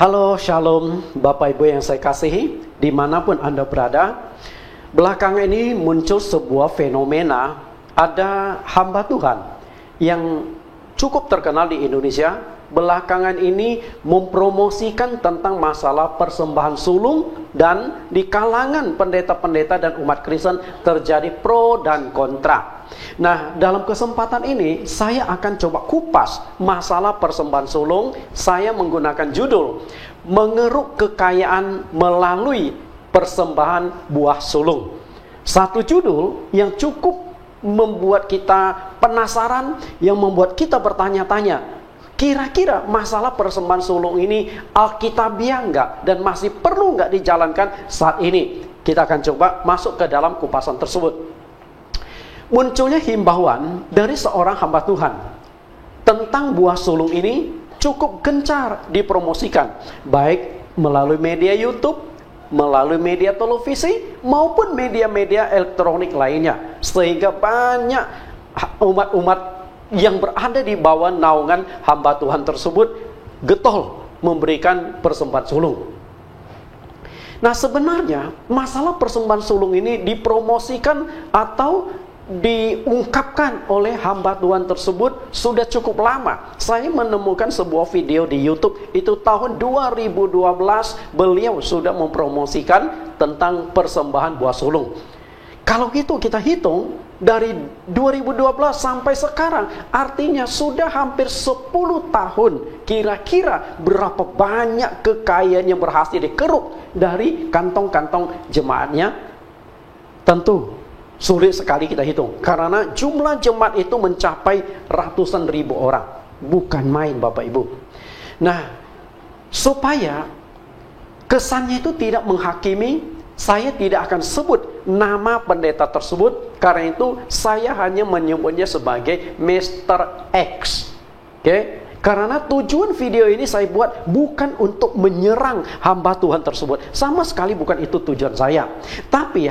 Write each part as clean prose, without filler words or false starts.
Halo, shalom Bapak Ibu yang saya kasihi, dimanapun Anda berada. Belakangan ini muncul sebuah fenomena, ada hamba Tuhan yang cukup terkenal di Indonesia. Belakangan ini mempromosikan tentang masalah persembahan sulung, dan di kalangan pendeta-pendeta dan umat Kristen terjadi pro dan kontra. Nah, dalam kesempatan ini saya akan coba kupas masalah persembahan sulung. Saya menggunakan judul Mengeruk Kekayaan Melalui Persembahan Buah Sulung. Satu judul yang cukup membuat kita penasaran, yang membuat kita bertanya-tanya, kira-kira masalah persembahan sulung ini alkitabiah enggak, dan masih perlu enggak dijalankan saat ini? Kita akan coba masuk ke dalam kupasan tersebut. Munculnya himbauan dari seorang hamba Tuhan tentang buah sulung ini cukup gencar dipromosikan, baik melalui media YouTube, melalui media televisi, maupun media-media elektronik lainnya, sehingga banyak umat-umat yang berada di bawah naungan hamba Tuhan tersebut getol memberikan persembahan sulung. Nah, sebenarnya masalah persembahan sulung ini dipromosikan atau diungkapkan oleh hamba Tuhan tersebut sudah cukup lama. Saya menemukan sebuah video di YouTube, itu tahun 2012 beliau sudah mempromosikan tentang persembahan buah sulung. Kalau gitu kita hitung dari 2012 sampai sekarang, artinya sudah hampir 10 tahun. Kira-kira berapa banyak kekayaan yang berhasil dikeruk dari kantong-kantong jemaatnya? Tentu sulit sekali kita hitung, karena jumlah jemaat itu mencapai ratusan ribu orang. Bukan main, Bapak Ibu. Nah, supaya kesannya itu tidak menghakimi, saya tidak akan sebut nama pendeta tersebut. Karena itu saya hanya menyebutnya sebagai Mr. X. Oke? Karena tujuan video ini saya buat bukan untuk menyerang hamba Tuhan tersebut. Sama sekali bukan itu tujuan saya. Tapi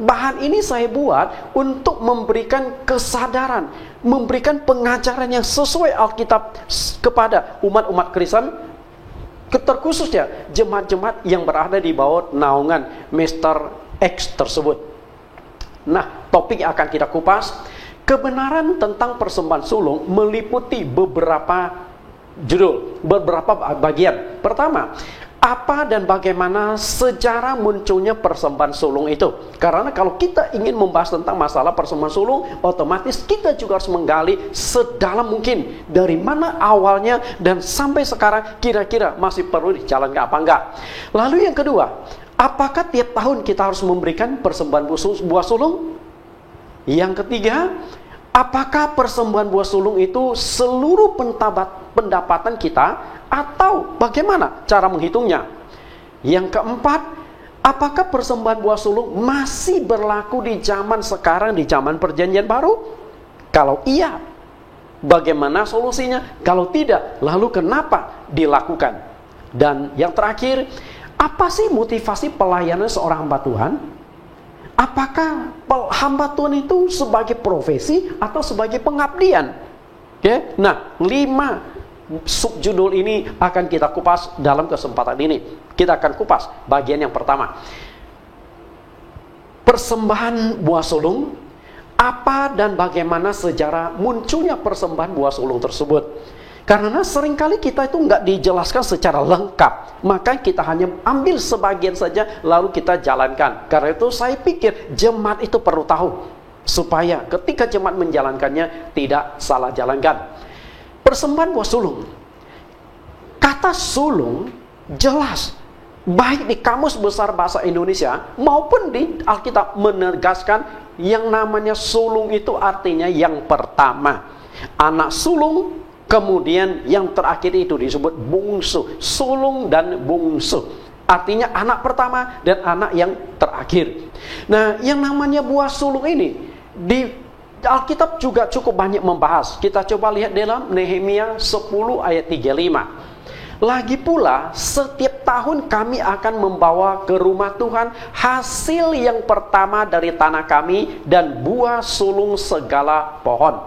bahan ini saya buat untuk memberikan kesadaran, memberikan pengajaran yang sesuai Alkitab kepada umat-umat Kristen, terkhususnya jemaat-jemaat yang berada di bawah naungan Mr. X tersebut. Nah, topik yang akan kita kupas, kebenaran tentang persembahan sulung, meliputi beberapa judul, beberapa bagian. Pertama, apa dan bagaimana sejarah munculnya persembahan sulung itu? Karena kalau kita ingin membahas tentang masalah persembahan sulung, otomatis kita juga harus menggali sedalam mungkin dari mana awalnya dan sampai sekarang kira-kira masih perlu dijalankan apa enggak. Lalu yang kedua, apakah tiap tahun kita harus memberikan persembahan buah sulung? Yang ketiga, apakah persembahan buah sulung itu seluruh pendapatan kita, atau bagaimana cara menghitungnya? Yang keempat, apakah persembahan buah sulung masih berlaku di zaman sekarang, di zaman perjanjian baru? Kalau iya, bagaimana solusinya? Kalau tidak, lalu kenapa dilakukan? Dan yang terakhir, apa sih motivasi pelayanan seorang hamba Tuhan? Apakah hamba Tuhan itu sebagai profesi atau sebagai pengabdian? Oke? Nah, 5 subjudul ini akan kita kupas dalam kesempatan ini. Kita akan kupas bagian yang pertama, persembahan buah sulung. Apa dan bagaimana sejarah munculnya persembahan buah sulung tersebut? Karena seringkali kita itu nggak dijelaskan secara lengkap, maka kita hanya ambil sebagian saja lalu kita jalankan. Karena itu saya pikir jemaat itu perlu tahu, supaya ketika jemaat menjalankannya tidak salah jalankan. Persembahan buah sulung. Kata sulung jelas, baik di Kamus Besar Bahasa Indonesia maupun di Alkitab menegaskan yang namanya sulung itu artinya yang pertama. Anak sulung, kemudian yang terakhir itu disebut bungsu. Sulung dan bungsu, artinya anak pertama dan anak yang terakhir. Nah, yang namanya buah sulung ini di Alkitab juga cukup banyak membahas. Kita coba lihat dalam Nehemia 10 ayat 35. Lagi pula, setiap tahun kami akan membawa ke rumah Tuhan hasil yang pertama dari tanah kami dan buah sulung segala pohon.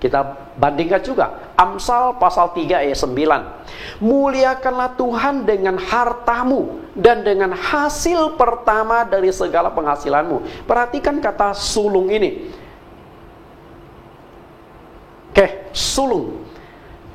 Kita bandingkan juga Amsal pasal 3 ayat 9. Muliakanlah Tuhan dengan hartamu dan dengan hasil pertama dari segala penghasilanmu. Perhatikan kata sulung ini. Oke, sulung.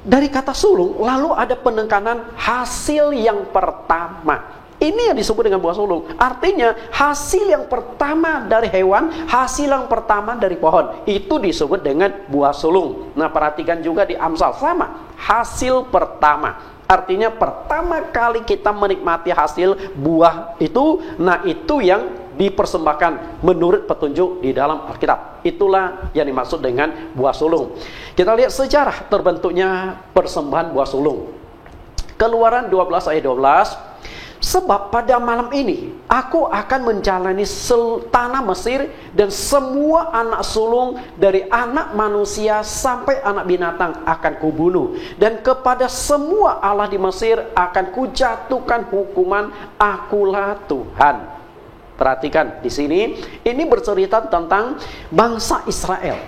Dari kata sulung lalu ada penekanan hasil yang pertama. Ini yang disebut dengan buah sulung. Artinya hasil yang pertama dari hewan, hasil yang pertama dari pohon, itu disebut dengan buah sulung. Nah, perhatikan juga di Amsal sama, hasil pertama. Artinya pertama kali kita menikmati hasil buah itu, nah itu yang dipersembahkan menurut petunjuk di dalam Alkitab. Itulah yang dimaksud dengan buah sulung. Kita lihat sejarah terbentuknya persembahan buah sulung. Keluaran 12 ayat 12. Sebab pada malam ini aku akan menjalani tanah Mesir, dan semua anak sulung dari anak manusia sampai anak binatang akan kubunuh, dan kepada semua Allah di Mesir akan kujatuhkan hukuman. Akulah Tuhan. Perhatikan di sini, ini bercerita tentang bangsa Israel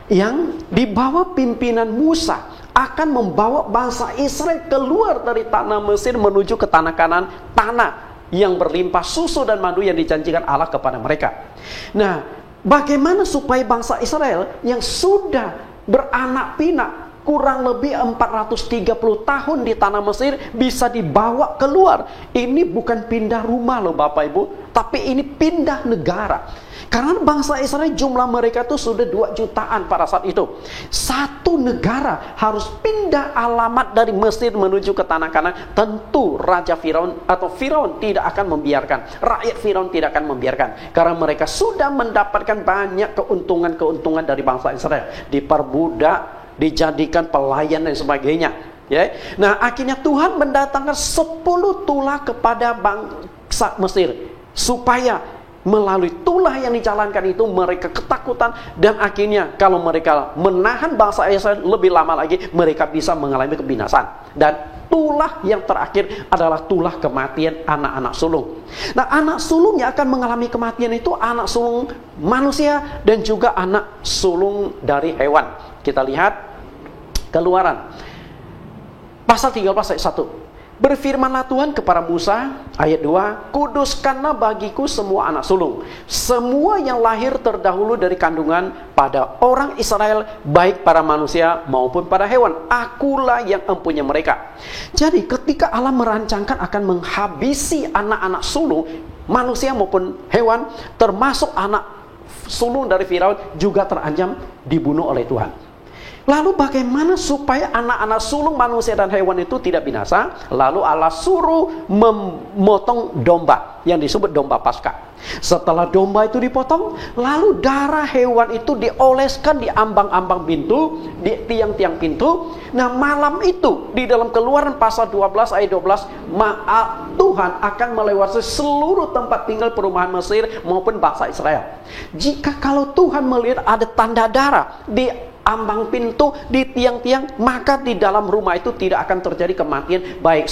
yang di bawah pimpinan Musa akan membawa bangsa Israel keluar dari tanah Mesir menuju ke tanah Kanaan, tanah yang berlimpah susu dan madu yang dijanjikan Allah kepada mereka. Nah, bagaimana supaya bangsa Israel yang sudah beranak pinak kurang lebih 430 tahun di tanah Mesir bisa dibawa keluar? Ini bukan pindah rumah loh Bapak Ibu, tapi ini pindah negara. Karena bangsa Israel jumlah mereka itu sudah 2 jutaan pada saat itu. Satu negara harus pindah alamat dari Mesir menuju ke tanah Kanaan. Tentu Raja Firaun atau Firaun tidak akan membiarkan. Rakyat Firaun tidak akan membiarkan. Karena mereka sudah mendapatkan banyak keuntungan-keuntungan dari bangsa Israel. Diperbudak, dijadikan pelayan dan sebagainya. Ya. Nah, akhirnya Tuhan mendatangkan 10 tulah kepada bangsa Mesir, supaya melalui tulah yang dijalankan itu mereka ketakutan, dan akhirnya kalau mereka menahan bangsa Israel lebih lama lagi, mereka bisa mengalami kebinasan. Dan tulah yang terakhir adalah tulah kematian anak-anak sulung. Nah, anak sulung yang akan mengalami kematian itu anak sulung manusia dan juga anak sulung dari hewan. Kita lihat Keluaran pasal 13 ayat 1. Berfirmanlah Tuhan kepada Musa, ayat 2, kuduskanlah bagiku semua anak sulung, semua yang lahir terdahulu dari kandungan pada orang Israel, baik para manusia maupun pada hewan. Akulah yang empunya mereka. Jadi ketika Allah merancangkan akan menghabisi anak-anak sulung, manusia maupun hewan, termasuk anak sulung dari Firaun, juga terancam dibunuh oleh Tuhan. Lalu bagaimana supaya anak-anak sulung manusia dan hewan itu tidak binasa? Lalu Allah suruh memotong domba yang disebut domba Paskah. Setelah domba itu dipotong, lalu darah hewan itu dioleskan di ambang-ambang pintu, di tiang-tiang pintu. Nah, malam itu di dalam Keluaran pasal 12 ayat 12, Tuhan akan melewati seluruh tempat tinggal perumahan Mesir maupun bangsa Israel. Jika kalau Tuhan melihat ada tanda darah di ambang pintu, di tiang-tiang, maka di dalam rumah itu tidak akan terjadi kematian, baik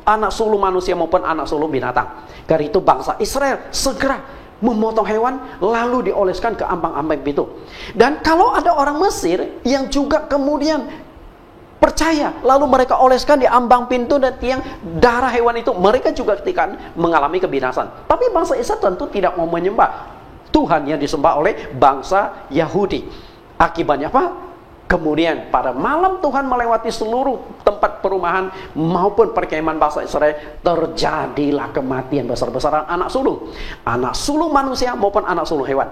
anak sulung manusia maupun anak sulung binatang. Karena itu bangsa Israel segera memotong hewan lalu dioleskan ke ambang-ambang pintu. Dan kalau ada orang Mesir yang juga kemudian percaya, lalu mereka oleskan di ambang pintu dan tiang darah hewan itu, mereka juga ketika mengalami kebinasan. Tapi bangsa Israel tentu tidak mau menyembah Tuhan yang disembah oleh bangsa Yahudi. Akibatnya apa? Kemudian pada malam Tuhan melewati seluruh tempat perumahan maupun perkemahan bangsa Israel, terjadilah kematian besar-besaran anak sulung manusia maupun anak sulung hewan.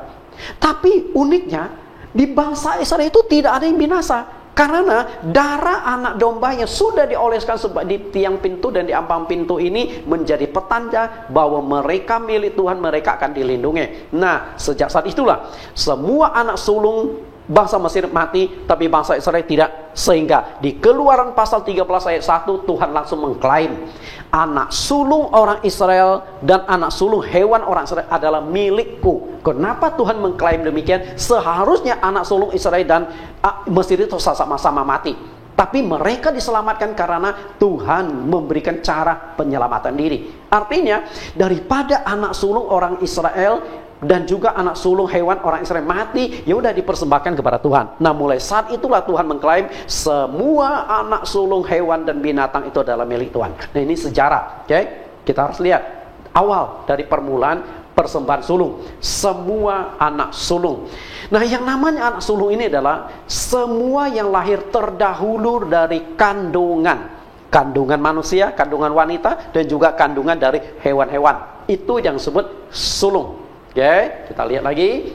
Tapi uniknya di bangsa Israel itu tidak ada yang binasa, karena darah anak domba yang sudah dioleskan di tiang pintu dan di ambang pintu ini menjadi petanda bahwa mereka milik Tuhan, mereka akan dilindungi. Nah, sejak saat itulah semua anak sulung bangsa Mesir mati, tapi bangsa Israel tidak. Sehingga di Keluaran pasal 13 ayat 1, Tuhan langsung mengklaim anak sulung orang Israel dan anak sulung hewan orang Israel adalah milikku. Kenapa Tuhan mengklaim demikian? Seharusnya anak sulung Israel dan Mesir itu sama-sama mati, tapi mereka diselamatkan karena Tuhan memberikan cara penyelamatan diri. Artinya daripada anak sulung orang Israel dan juga anak sulung hewan orang Israel mati, ya udah dipersembahkan kepada Tuhan. Nah, mulai saat itulah Tuhan mengklaim semua anak sulung hewan dan binatang itu adalah milik Tuhan. Nah, ini sejarah, oke? Kita harus lihat awal dari permulaan persembahan sulung, semua anak sulung. Nah, yang namanya anak sulung ini adalah semua yang lahir terdahulu dari kandungan manusia, kandungan wanita, dan juga kandungan dari hewan-hewan. Itu yang disebut sulung. Oke, kita lihat lagi.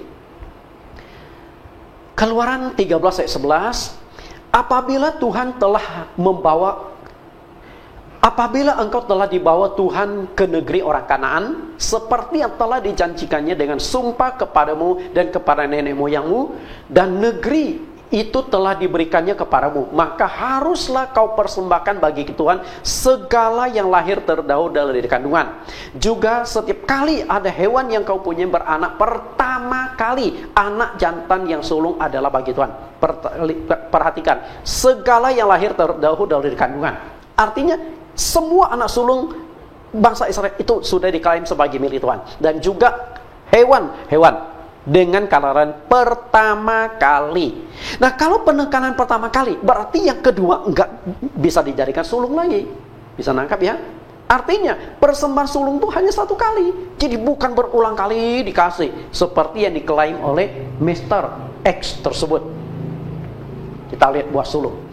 Keluaran 13 ayat 11. Apabila engkau telah dibawa Tuhan ke negeri orang Kanaan, seperti yang telah dijanjikannya dengan sumpah kepadamu dan kepada nenek moyangmu, dan negeri itu telah diberikannya kepadamu, maka haruslah kau persembahkan bagi Tuhan segala yang lahir terdahulu dari kandungan. Juga setiap kali ada hewan yang kau punya beranak pertama kali, anak jantan yang sulung adalah bagi Tuhan. Perhatikan, segala yang lahir terdahulu dari kandungan. Artinya semua anak sulung bangsa Israel itu sudah diklaim sebagai milik Tuhan. Dan juga hewan-hewan dengan kalaran pertama kali. Nah, kalau penekanan pertama kali, berarti yang kedua enggak bisa dijadikan sulung lagi. Bisa nangkap ya? Artinya persembahan sulung itu hanya satu kali. Jadi bukan berulang kali dikasih seperti yang diklaim oleh Mr. X tersebut. Kita lihat buah sulung.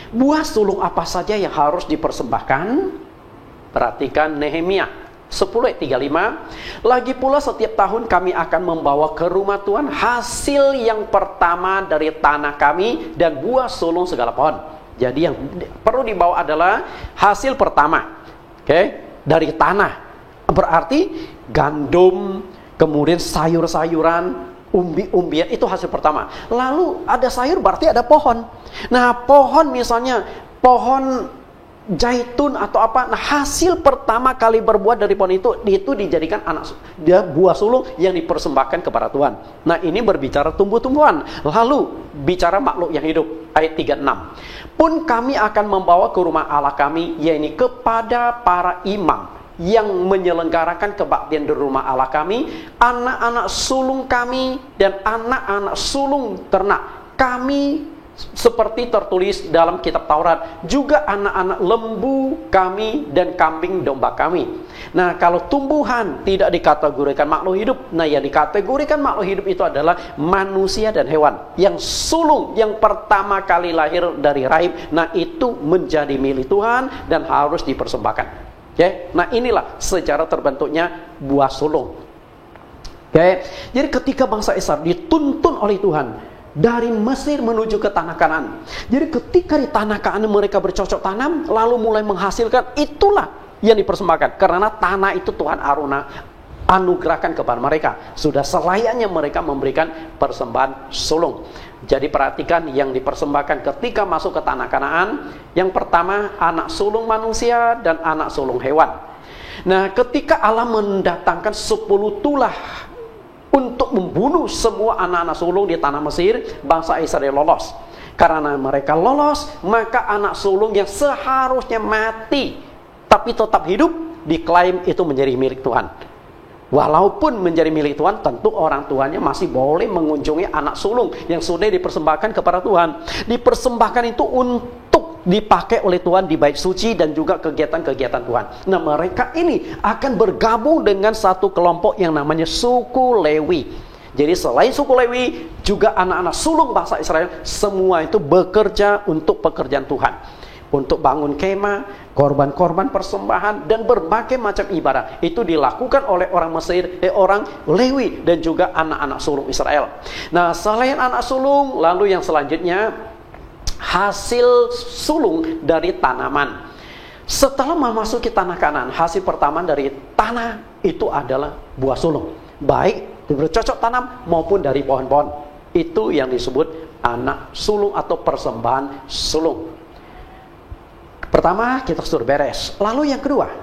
Buah sulung apa saja yang harus dipersembahkan? Perhatikan Nehemia 10:35. Lagi pula setiap tahun kami akan membawa ke rumah Tuhan hasil yang pertama dari tanah kami dan buah sulung segala pohon. Jadi yang perlu dibawa adalah hasil pertama, dari tanah. Berarti gandum, kemudian sayur-sayuran, umbi-umbian, itu hasil pertama. Lalu ada sayur, berarti ada pohon. Nah, pohon misalnya pohon zaitun atau apa, nah hasil pertama kali berbuah dari pohon itu dijadikan buah sulung yang dipersembahkan kepada Tuhan. Nah, ini berbicara tumbuh-tumbuhan. Lalu bicara makhluk yang hidup, ayat 36. Pun kami akan membawa ke rumah Allah kami, yaitu kepada para imam yang menyelenggarakan kebaktian di rumah Allah kami, anak-anak sulung kami dan anak-anak sulung ternak kami, seperti tertulis dalam kitab Taurat, juga anak-anak lembu kami dan kambing domba kami. Nah, kalau tumbuhan tidak dikategorikan makhluk hidup, nah yang dikategorikan makhluk hidup itu adalah manusia dan hewan. Yang sulung yang pertama kali lahir dari rahim, nah itu menjadi milik Tuhan dan harus dipersembahkan. Nah, inilah sejarah terbentuknya buah sulung. Jadi ketika bangsa Israel dituntun oleh Tuhan dari Mesir menuju ke tanah Kanaan. Jadi ketika di tanah Kanaan mereka bercocok tanam, lalu mulai menghasilkan, itulah yang dipersembahkan. Karena tanah itu Tuhan anugerahkan kepada mereka. Sudah selayaknya mereka memberikan persembahan sulung. Jadi perhatikan yang dipersembahkan ketika masuk ke tanah Kanaan. Yang pertama, anak sulung manusia dan anak sulung hewan. Nah, ketika Allah mendatangkan 10 tulah untuk membunuh semua anak-anak sulung di tanah Mesir, bangsa Israel lolos. Karena mereka lolos, maka anak sulung yang seharusnya mati tapi tetap hidup, diklaim itu menjadi milik Tuhan. Walaupun menjadi milik Tuhan, tentu orang tuanya masih boleh mengunjungi anak sulung yang sudah dipersembahkan kepada Tuhan. Dipersembahkan itu untuk dipakai oleh Tuhan di bait suci dan juga kegiatan-kegiatan Tuhan. Nah, mereka ini akan bergabung dengan satu kelompok yang namanya suku Lewi. Jadi selain suku Lewi, juga anak-anak sulung bangsa Israel, semua itu bekerja untuk pekerjaan Tuhan. Untuk bangun kemah, korban-korban persembahan, dan berbagai macam ibadah. Itu dilakukan oleh orang Mesir, orang Lewi, dan juga anak-anak sulung Israel. Nah, selain anak sulung, lalu yang selanjutnya hasil sulung dari tanaman. Setelah memasuki tanah Kanaan, hasil pertama dari tanah itu adalah buah sulung, baik bercocok tanam maupun dari pohon-pohon. Itu yang disebut anak sulung atau persembahan sulung. Pertama, kita sudah beres. Lalu yang kedua,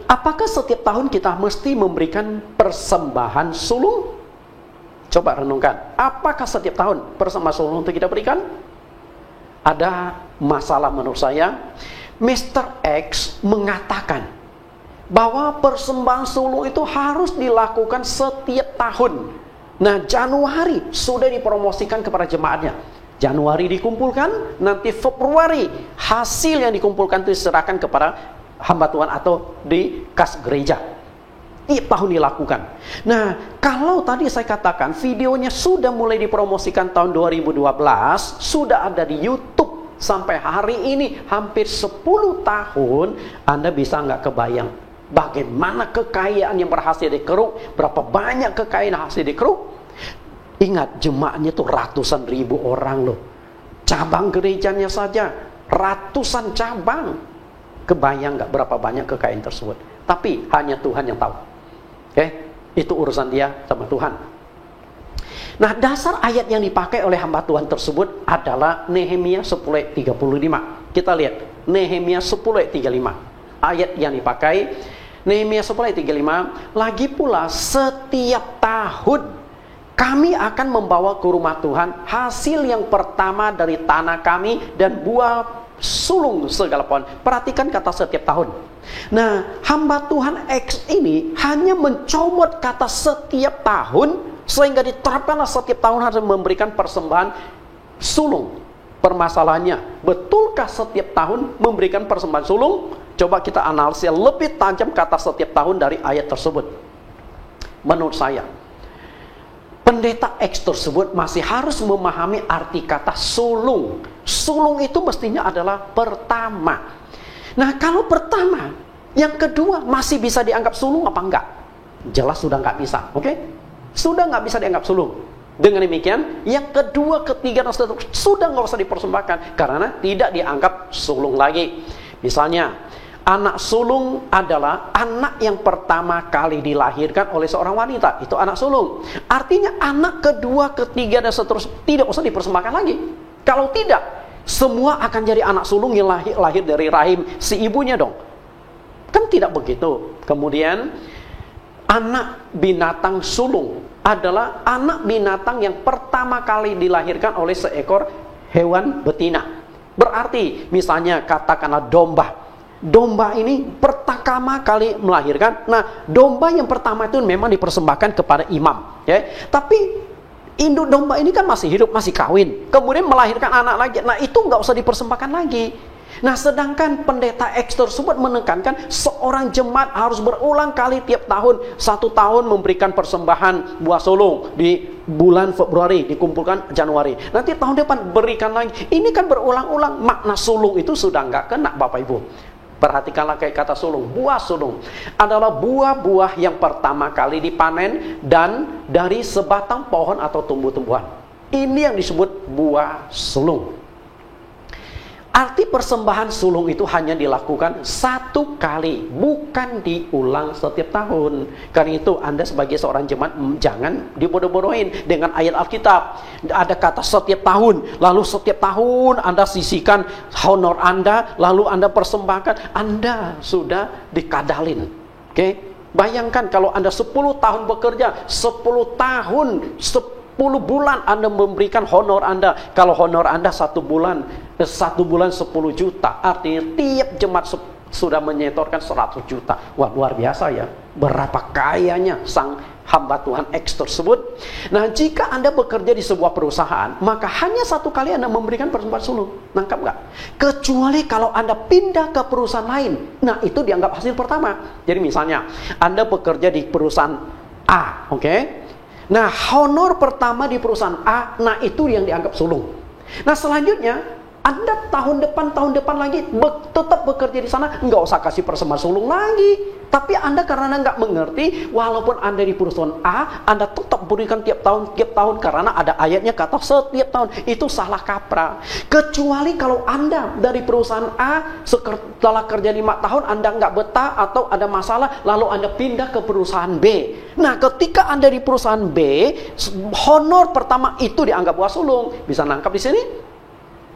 apakah setiap tahun kita mesti memberikan persembahan sulung? Coba renungkan, apakah setiap tahun persembahan sulung itu kita berikan? Ada masalah menurut saya. Mr. X mengatakan bahwa persembahan sulung itu harus dilakukan setiap tahun. Nah, Januari sudah dipromosikan kepada jemaatnya. Januari dikumpulkan, nanti Februari hasil yang dikumpulkan itu diserahkan kepada hamba Tuhan atau di kas gereja. Tiap tahun dilakukan. Nah, kalau tadi saya katakan videonya sudah mulai dipromosikan tahun 2012, sudah ada di YouTube sampai hari ini hampir 10 tahun, Anda bisa nggak kebayang bagaimana kekayaan yang berhasil dikeruk, berapa banyak kekayaan yang hasil dikeruk. Ingat, jemaatnya tuh ratusan ribu orang loh. Cabang gerejanya saja ratusan cabang. Kebayang nggak berapa banyak kekayaan tersebut? Tapi hanya Tuhan yang tahu. Oke, itu urusan dia sama Tuhan. Nah, dasar ayat yang dipakai oleh hamba Tuhan tersebut adalah Nehemia 10:35. Kita lihat Nehemia 10:35. Ayat yang dipakai Nehemia 10:35. Lagi pula setiap tahun kami akan membawa ke rumah Tuhan hasil yang pertama dari tanah kami dan buah sulung segala pohon. Perhatikan kata setiap tahun. Nah, hamba Tuhan X ini hanya mencomot kata setiap tahun, sehingga diterapkanlah setiap tahun harus memberikan persembahan sulung. Permasalahannya, betulkah setiap tahun memberikan persembahan sulung? Coba kita analisis lebih tajam kata setiap tahun dari ayat tersebut. Menurut saya, pendeta X tersebut masih harus memahami arti kata sulung. Sulung itu mestinya adalah pertama. Nah, kalau pertama, yang kedua masih bisa dianggap sulung apa enggak? Jelas sudah enggak bisa, oke? Sudah enggak bisa dianggap sulung. Dengan demikian, yang kedua, ketiga, dan seterusnya sudah enggak usah dipersembahkan karena tidak dianggap sulung lagi. Misalnya, anak sulung adalah anak yang pertama kali dilahirkan oleh seorang wanita. Itu anak sulung. Artinya anak kedua, ketiga, dan seterusnya tidak usah dipersembahkan lagi. Kalau tidak, semua akan jadi anak sulung yang lahir dari rahim si ibunya dong. Kan tidak begitu. Kemudian, anak binatang sulung adalah anak binatang yang pertama kali dilahirkan oleh seekor hewan betina. Berarti, misalnya katakanlah domba. Domba ini pertama kali melahirkan. Nah, domba yang pertama itu memang dipersembahkan kepada imam, ya. Tapi induk domba ini kan masih hidup, masih kawin, kemudian melahirkan anak lagi. Nah, itu nggak usah dipersembahkan lagi. Nah, sedangkan pendeta X tersebut menekankan seorang jemaat harus berulang kali tiap tahun, 1 tahun memberikan persembahan buah sulung di bulan Februari, dikumpulkan Januari. Nanti tahun depan berikan lagi. Ini kan berulang-ulang. Makna sulung itu sudah nggak kena, Bapak Ibu. Perhatikanlah kayak kata sulung. Buah sulung adalah buah-buah yang pertama kali dipanen dan dari sebatang pohon atau tumbuh-tumbuhan. Ini yang disebut buah sulung. Arti persembahan sulung itu hanya dilakukan 1 kali, bukan diulang setiap tahun. Karena itu Anda sebagai seorang jemaat jangan dibodoh-bodohin dengan ayat Alkitab. Ada kata setiap tahun, lalu setiap tahun Anda sisihkan honor Anda, lalu Anda persembahkan, Anda sudah dikadalin. Oke? Bayangkan kalau Anda 10 tahun bekerja, 10 tahun, 10 bulan Anda memberikan honor Anda. Kalau honor Anda 1 bulan 10 juta. Artinya tiap jemaat sudah menyetorkan 100 juta. Wah, luar biasa ya. Berapa kayanya sang hamba Tuhan X tersebut. Nah, jika Anda bekerja di sebuah perusahaan, maka hanya 1 kali Anda memberikan persembahan sulung. Nangkap nggak? Kecuali kalau Anda pindah ke perusahaan lain. Nah, itu dianggap hasil pertama. Jadi misalnya, Anda bekerja di perusahaan A, oke? Nah, honor pertama di perusahaan A, nah itu yang dianggap sulung. Nah, selanjutnya Anda tahun depan lagi tetap bekerja di sana, nggak usah kasih persembahan sulung lagi. Tapi Anda karena nggak mengerti, walaupun Anda di perusahaan A, Anda tetap berikan tiap tahun karena ada ayatnya kata setiap tahun. Itu salah kaprah. Kecuali kalau Anda dari perusahaan A setelah kerja 5 tahun Anda nggak betah atau ada masalah, lalu Anda pindah ke perusahaan B. Nah, ketika Anda di perusahaan B, honor pertama itu dianggap buah sulung. Bisa nangkap di sini?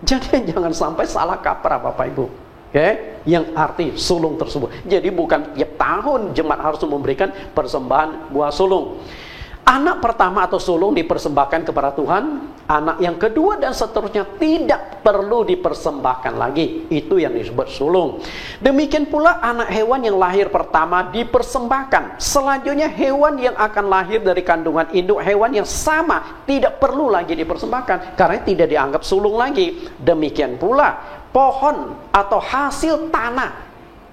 Jadi jangan sampai salah kaprah, Bapak Ibu. Oke, yang arti sulung tersebut. Jadi bukan tiap tahun jemaat harus memberikan persembahan buah sulung. Anak pertama atau sulung dipersembahkan kepada Tuhan, anak yang kedua dan seterusnya tidak perlu dipersembahkan lagi. Itu yang disebut sulung. Demikian pula anak hewan yang lahir pertama dipersembahkan. Selanjutnya hewan yang akan lahir dari kandungan induk hewan yang sama tidak perlu lagi dipersembahkan karena tidak dianggap sulung lagi. Demikian pula pohon atau hasil tanah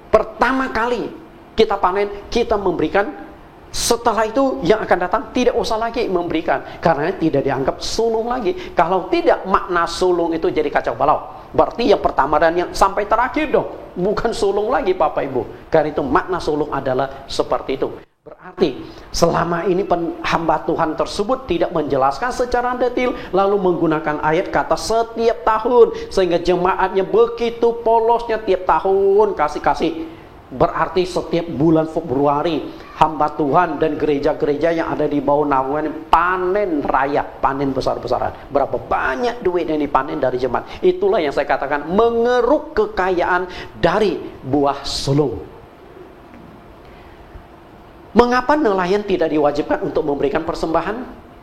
pertama kali kita panen, kita memberikan. Setelah itu yang akan datang tidak usah lagi memberikan karena tidak dianggap sulung lagi. Kalau tidak, makna sulung itu jadi kacau balau. Berarti yang pertama dan yang sampai terakhir dong, bukan sulung lagi Bapak Ibu. Karena itu makna sulung adalah seperti itu. Berarti selama ini hamba Tuhan tersebut tidak menjelaskan secara detail, lalu menggunakan ayat kata setiap tahun, sehingga jemaatnya begitu polosnya tiap tahun kasih-kasih. Berarti setiap bulan Februari hamba Tuhan dan gereja-gereja yang ada di bawah naungan panen raya, panen besar-besaran. Berapa banyak duit yang dipanen dari jemaat. Itulah yang saya katakan mengeruk kekayaan dari buah sulung. Mengapa nelayan tidak diwajibkan untuk memberikan persembahan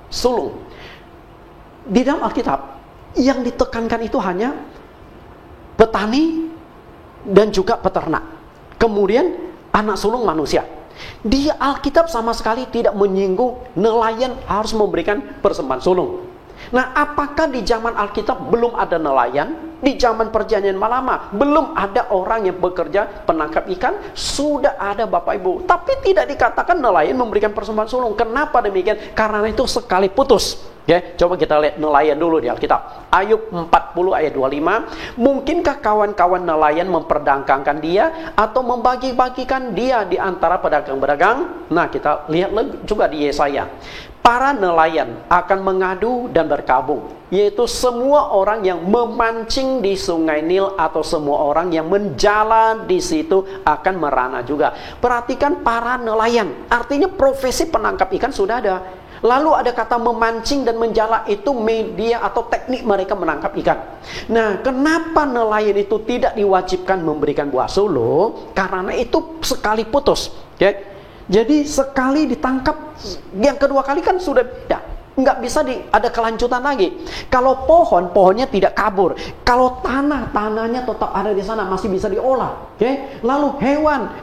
sulung? Di dalam Alkitab yang ditekankan itu hanya petani dan juga peternak. Kemudian anak sulung manusia. Di Alkitab sama sekali tidak menyinggung nelayan harus memberikan persembahan sulung. Nah, apakah di zaman Alkitab belum ada nelayan? Di zaman Perjanjian Lama belum ada orang yang bekerja penangkap ikan? Sudah ada Bapak Ibu. Tapi tidak dikatakan nelayan memberikan persembahan sulung. Kenapa demikian? Karena itu sekali putus. Ya, coba kita lihat nelayan dulu di Alkitab. Ayub 40 ayat 25. Mungkinkah kawan-kawan nelayan memperdagangkan dia atau membagi-bagikan dia di antara pedagang-pedagang? Nah, kita lihat juga di Yesaya. Para nelayan akan mengadu dan berkabung, yaitu semua orang yang memancing di Sungai Nil atau semua orang yang menjala di situ akan merana juga. Perhatikan para nelayan, artinya profesi penangkap ikan sudah ada. Lalu ada kata memancing dan menjala, itu media atau teknik mereka menangkap ikan. Nah, kenapa nelayan itu tidak diwajibkan memberikan buah sulung? Karena itu sekali putus. Okay? Jadi sekali ditangkap, yang kedua kali kan sudah beda. Nggak bisa ada kelanjutan lagi. Kalau pohonnya tidak kabur. Kalau tanahnya tetap ada di sana, masih bisa diolah. Okay? Lalu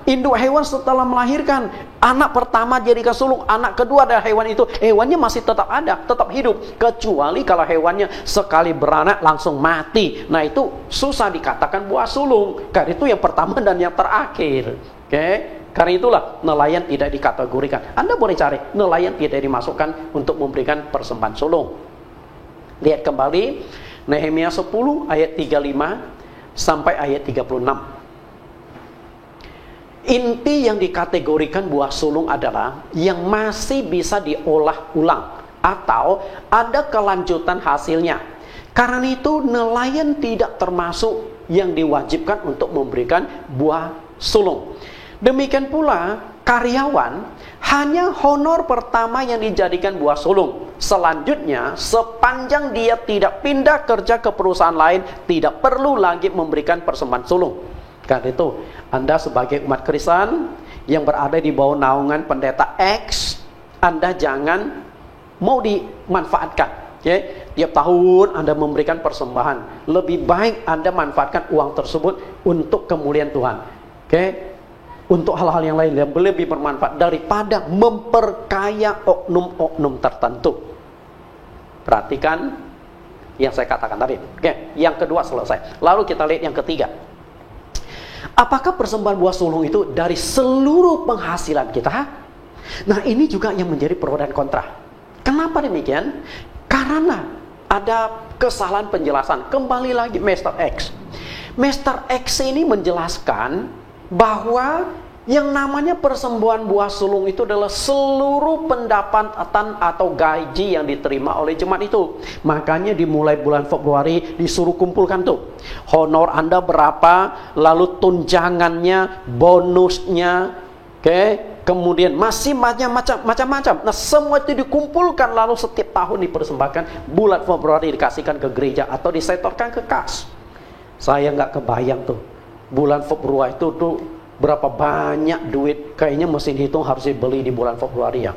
induk hewan setelah melahirkan, anak pertama jadikan sulung, anak kedua ada hewan itu, hewannya masih tetap ada, tetap hidup. Kecuali kalau hewannya sekali beranak langsung mati. Nah, itu susah dikatakan buah sulung. Karena itu yang pertama dan yang terakhir. Okay? Karena itulah nelayan tidak dikategorikan. Anda boleh cari, nelayan tidak dimasukkan untuk memberikan persembahan sulung. Lihat kembali Nehemia 10 ayat 35 sampai ayat 36. Inti yang dikategorikan buah sulung adalah yang masih bisa diolah ulang atau ada kelanjutan hasilnya. Karena itu nelayan tidak termasuk yang diwajibkan untuk memberikan buah sulung. Demikian pula karyawan hanya honor pertama yang dijadikan buah sulung. Selanjutnya, sepanjang dia tidak pindah kerja ke perusahaan lain, tidak perlu lagi memberikan persembahan sulung. Karena itu, Anda sebagai umat Kristen yang berada di bawah naungan pendeta X, Anda jangan mau dimanfaatkan. Okay? Tiap tahun Anda memberikan persembahan. Lebih baik Anda manfaatkan uang tersebut untuk kemuliaan Tuhan. Okay? Untuk hal-hal yang lain yang lebih bermanfaat daripada memperkaya oknum-oknum tertentu. Perhatikan yang saya katakan tadi. Oke, yang kedua selesai. Lalu kita lihat yang ketiga. Apakah persembahan buah sulung itu dari seluruh penghasilan kita? Nah, ini juga yang menjadi pro dan kontra. Kenapa demikian? Karena ada kesalahan penjelasan. Kembali lagi Mr. X. Mr. X ini menjelaskan bahwa yang namanya persembahan buah sulung itu adalah seluruh pendapatan atau gaji yang diterima oleh jemaat itu. Makanya dimulai bulan Februari disuruh kumpulkan tuh. Honor Anda berapa, lalu tunjangannya, bonusnya, kemudian masih macam-macam. Nah, semua itu dikumpulkan lalu setiap tahun dipersembahkan. Bulan Februari dikasihkan ke gereja atau disetorkan ke kas. Saya nggak kebayang tuh. Bulan Februari itu tuh berapa banyak duit, kayaknya mesin hitung harus dibeli di bulan Februari ya.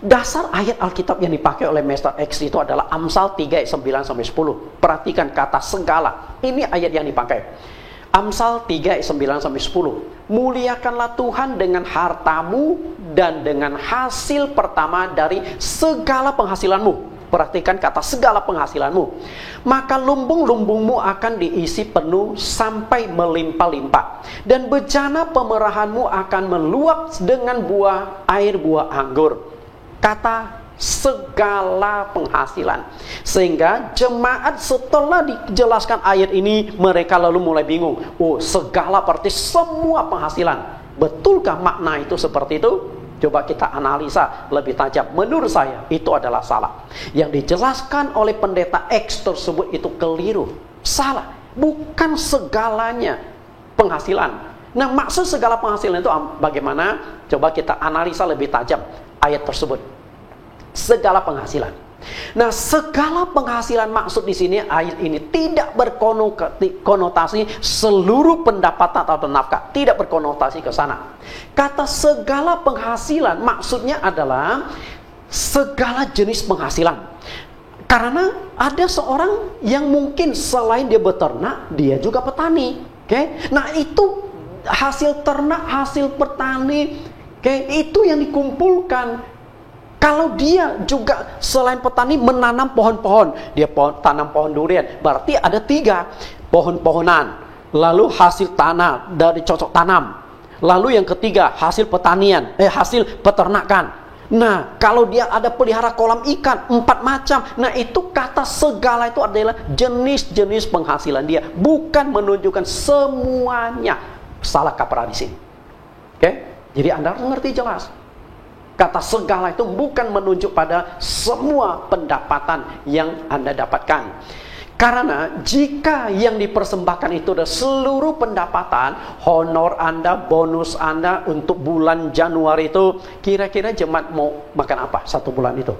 Dasar ayat Alkitab yang dipakai oleh Mr. X itu adalah Amsal 3 ayat 9-10. Perhatikan kata segala. Ini ayat yang dipakai. Amsal 3 ayat 9-10. Muliakanlah Tuhan dengan hartamu dan dengan hasil pertama dari segala penghasilanmu. Perhatikan kata segala penghasilanmu. Maka lumbung-lumbungmu akan diisi penuh sampai melimpah-limpah. Dan bejana pemerahanmu akan meluap dengan air buah anggur. Kata segala penghasilan. Sehingga jemaat setelah dijelaskan ayat ini, mereka lalu mulai bingung. Oh, segala berarti semua penghasilan. Betulkah makna itu seperti itu? Coba kita analisa lebih tajam. Menurut saya itu adalah salah. Yang dijelaskan oleh pendeta X tersebut itu keliru. Salah. Bukan segalanya penghasilan. Nah, maksud segala penghasilan itu bagaimana? Coba kita analisa lebih tajam ayat tersebut. Segala penghasilan. Nah, segala penghasilan maksud di sini ayat ini tidak berkonotasi seluruh pendapatan atau nafkah, tidak berkonotasi ke sana. Kata segala penghasilan maksudnya adalah segala jenis penghasilan. Karena ada seorang yang mungkin selain dia beternak, dia juga petani. Oke? Nah, itu hasil ternak, hasil petani, itu yang dikumpulkan. Kalau dia juga selain petani menanam pohon-pohon, dia tanam pohon durian, berarti ada 3 pohon-pohonan. Lalu hasil tanah dari cocok tanam. Lalu yang ketiga hasil pertanian, hasil peternakan. Nah, kalau dia ada pelihara kolam ikan 4 macam, nah itu kata segala itu adalah jenis-jenis penghasilan dia, bukan menunjukkan semuanya. Salah kaprah di sini. Oke? Jadi Anda harus mengerti jelas. Kata segala itu bukan menunjuk pada semua pendapatan yang Anda dapatkan. Karena jika yang dipersembahkan itu adalah seluruh pendapatan, honor Anda, bonus Anda untuk bulan Januari itu, kira-kira jemaat mau makan apa 1 bulan itu?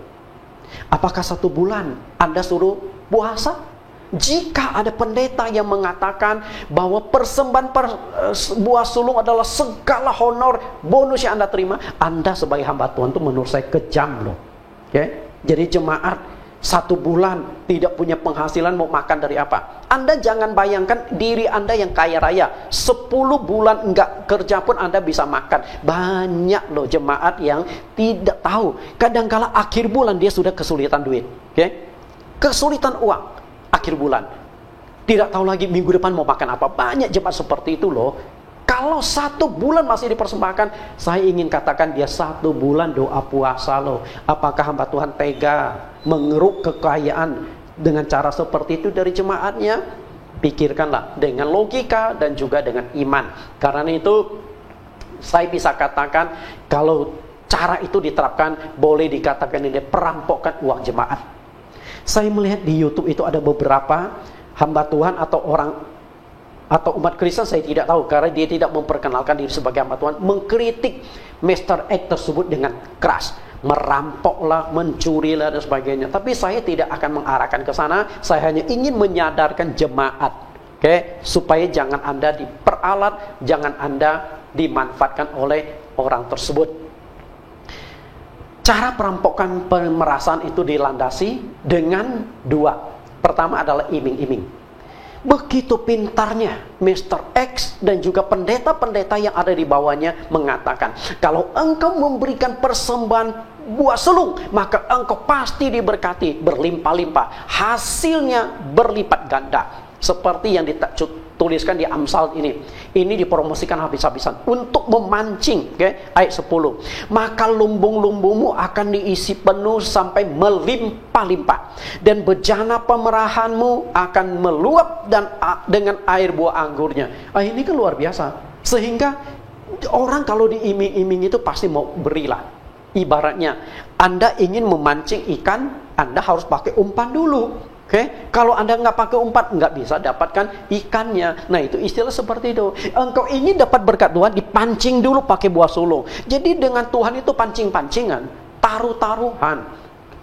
Apakah 1 bulan Anda suruh puasa? Jika ada pendeta yang mengatakan bahwa persembahan buah sulung adalah segala honor bonus yang Anda terima, Anda sebagai hamba Tuhan itu menurut saya kejam loh. Jadi jemaat 1 bulan tidak punya penghasilan mau makan dari apa? Anda jangan bayangkan diri Anda yang kaya raya 10 bulan enggak kerja pun Anda bisa makan. Banyak loh jemaat yang tidak tahu. Kadangkala akhir bulan dia sudah kesulitan duit. Kesulitan uang akhir bulan, tidak tahu lagi minggu depan mau makan apa. Banyak jemaat seperti itu loh. Kalau 1 bulan masih dipersembahkan, saya ingin katakan dia 1 bulan doa puasa loh. Apakah hamba Tuhan tega mengeruk kekayaan dengan cara seperti itu dari jemaatnya? Pikirkanlah dengan logika dan juga dengan iman. Karena itu saya bisa katakan kalau cara itu diterapkan, boleh dikatakan ini perampokan uang jemaat. Saya melihat di YouTube itu ada beberapa hamba Tuhan atau orang atau umat Kristen, saya tidak tahu karena dia tidak memperkenalkan diri sebagai hamba Tuhan, mengkritik Mr. X tersebut dengan keras, merampoklah, mencurilah dan sebagainya. Tapi saya tidak akan mengarahkan ke sana. Saya hanya ingin menyadarkan jemaat, supaya jangan Anda diperalat, jangan Anda dimanfaatkan oleh orang tersebut. Cara perampokan pemerasan itu dilandasi dengan 2. Pertama adalah iming-iming. Begitu pintarnya Mr. X dan juga pendeta-pendeta yang ada di bawahnya mengatakan, kalau engkau memberikan persembahan buah sulung, maka engkau pasti diberkati berlimpah-limpah, hasilnya berlipat ganda. Seperti yang dituliskan di Amsal ini. Ini dipromosikan habis-habisan untuk memancing, ayat 10. Maka lumbung-lumbungmu akan diisi penuh sampai melimpah-limpah, dan bejana pemerahanmu akan meluap dan dengan air buah anggurnya. Ini kan luar biasa. Sehingga orang kalau diiming-iming itu pasti mau berilah. Ibaratnya Anda ingin memancing ikan, Anda harus pakai umpan dulu. Kalau Anda nggak pakai umpan, nggak bisa dapatkan ikannya. Nah, itu istilah seperti itu. Engkau ingin dapat berkat Tuhan, dipancing dulu pakai buah sulung. Jadi dengan Tuhan itu pancing-pancingan, taruh-taruhan.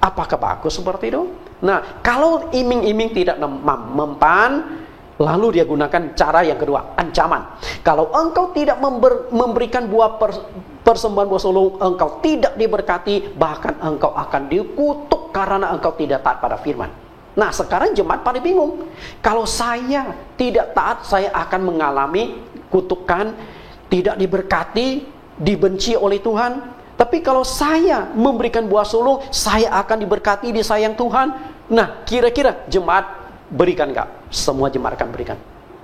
Apakah bagus seperti itu? Nah, kalau iming-iming tidak mempan, lalu dia gunakan cara yang kedua, ancaman. Kalau engkau tidak memberikan buah persembahan buah sulung engkau tidak diberkati, bahkan engkau akan dikutuk karena engkau tidak taat pada firman. Nah, sekarang jemaat pada bingung. Kalau saya tidak taat, saya akan mengalami kutukan, tidak diberkati, dibenci oleh Tuhan. Tapi kalau saya memberikan buah sulung, saya akan diberkati, disayang Tuhan. Nah, kira-kira jemaat berikan enggak? Semua jemaat akan berikan.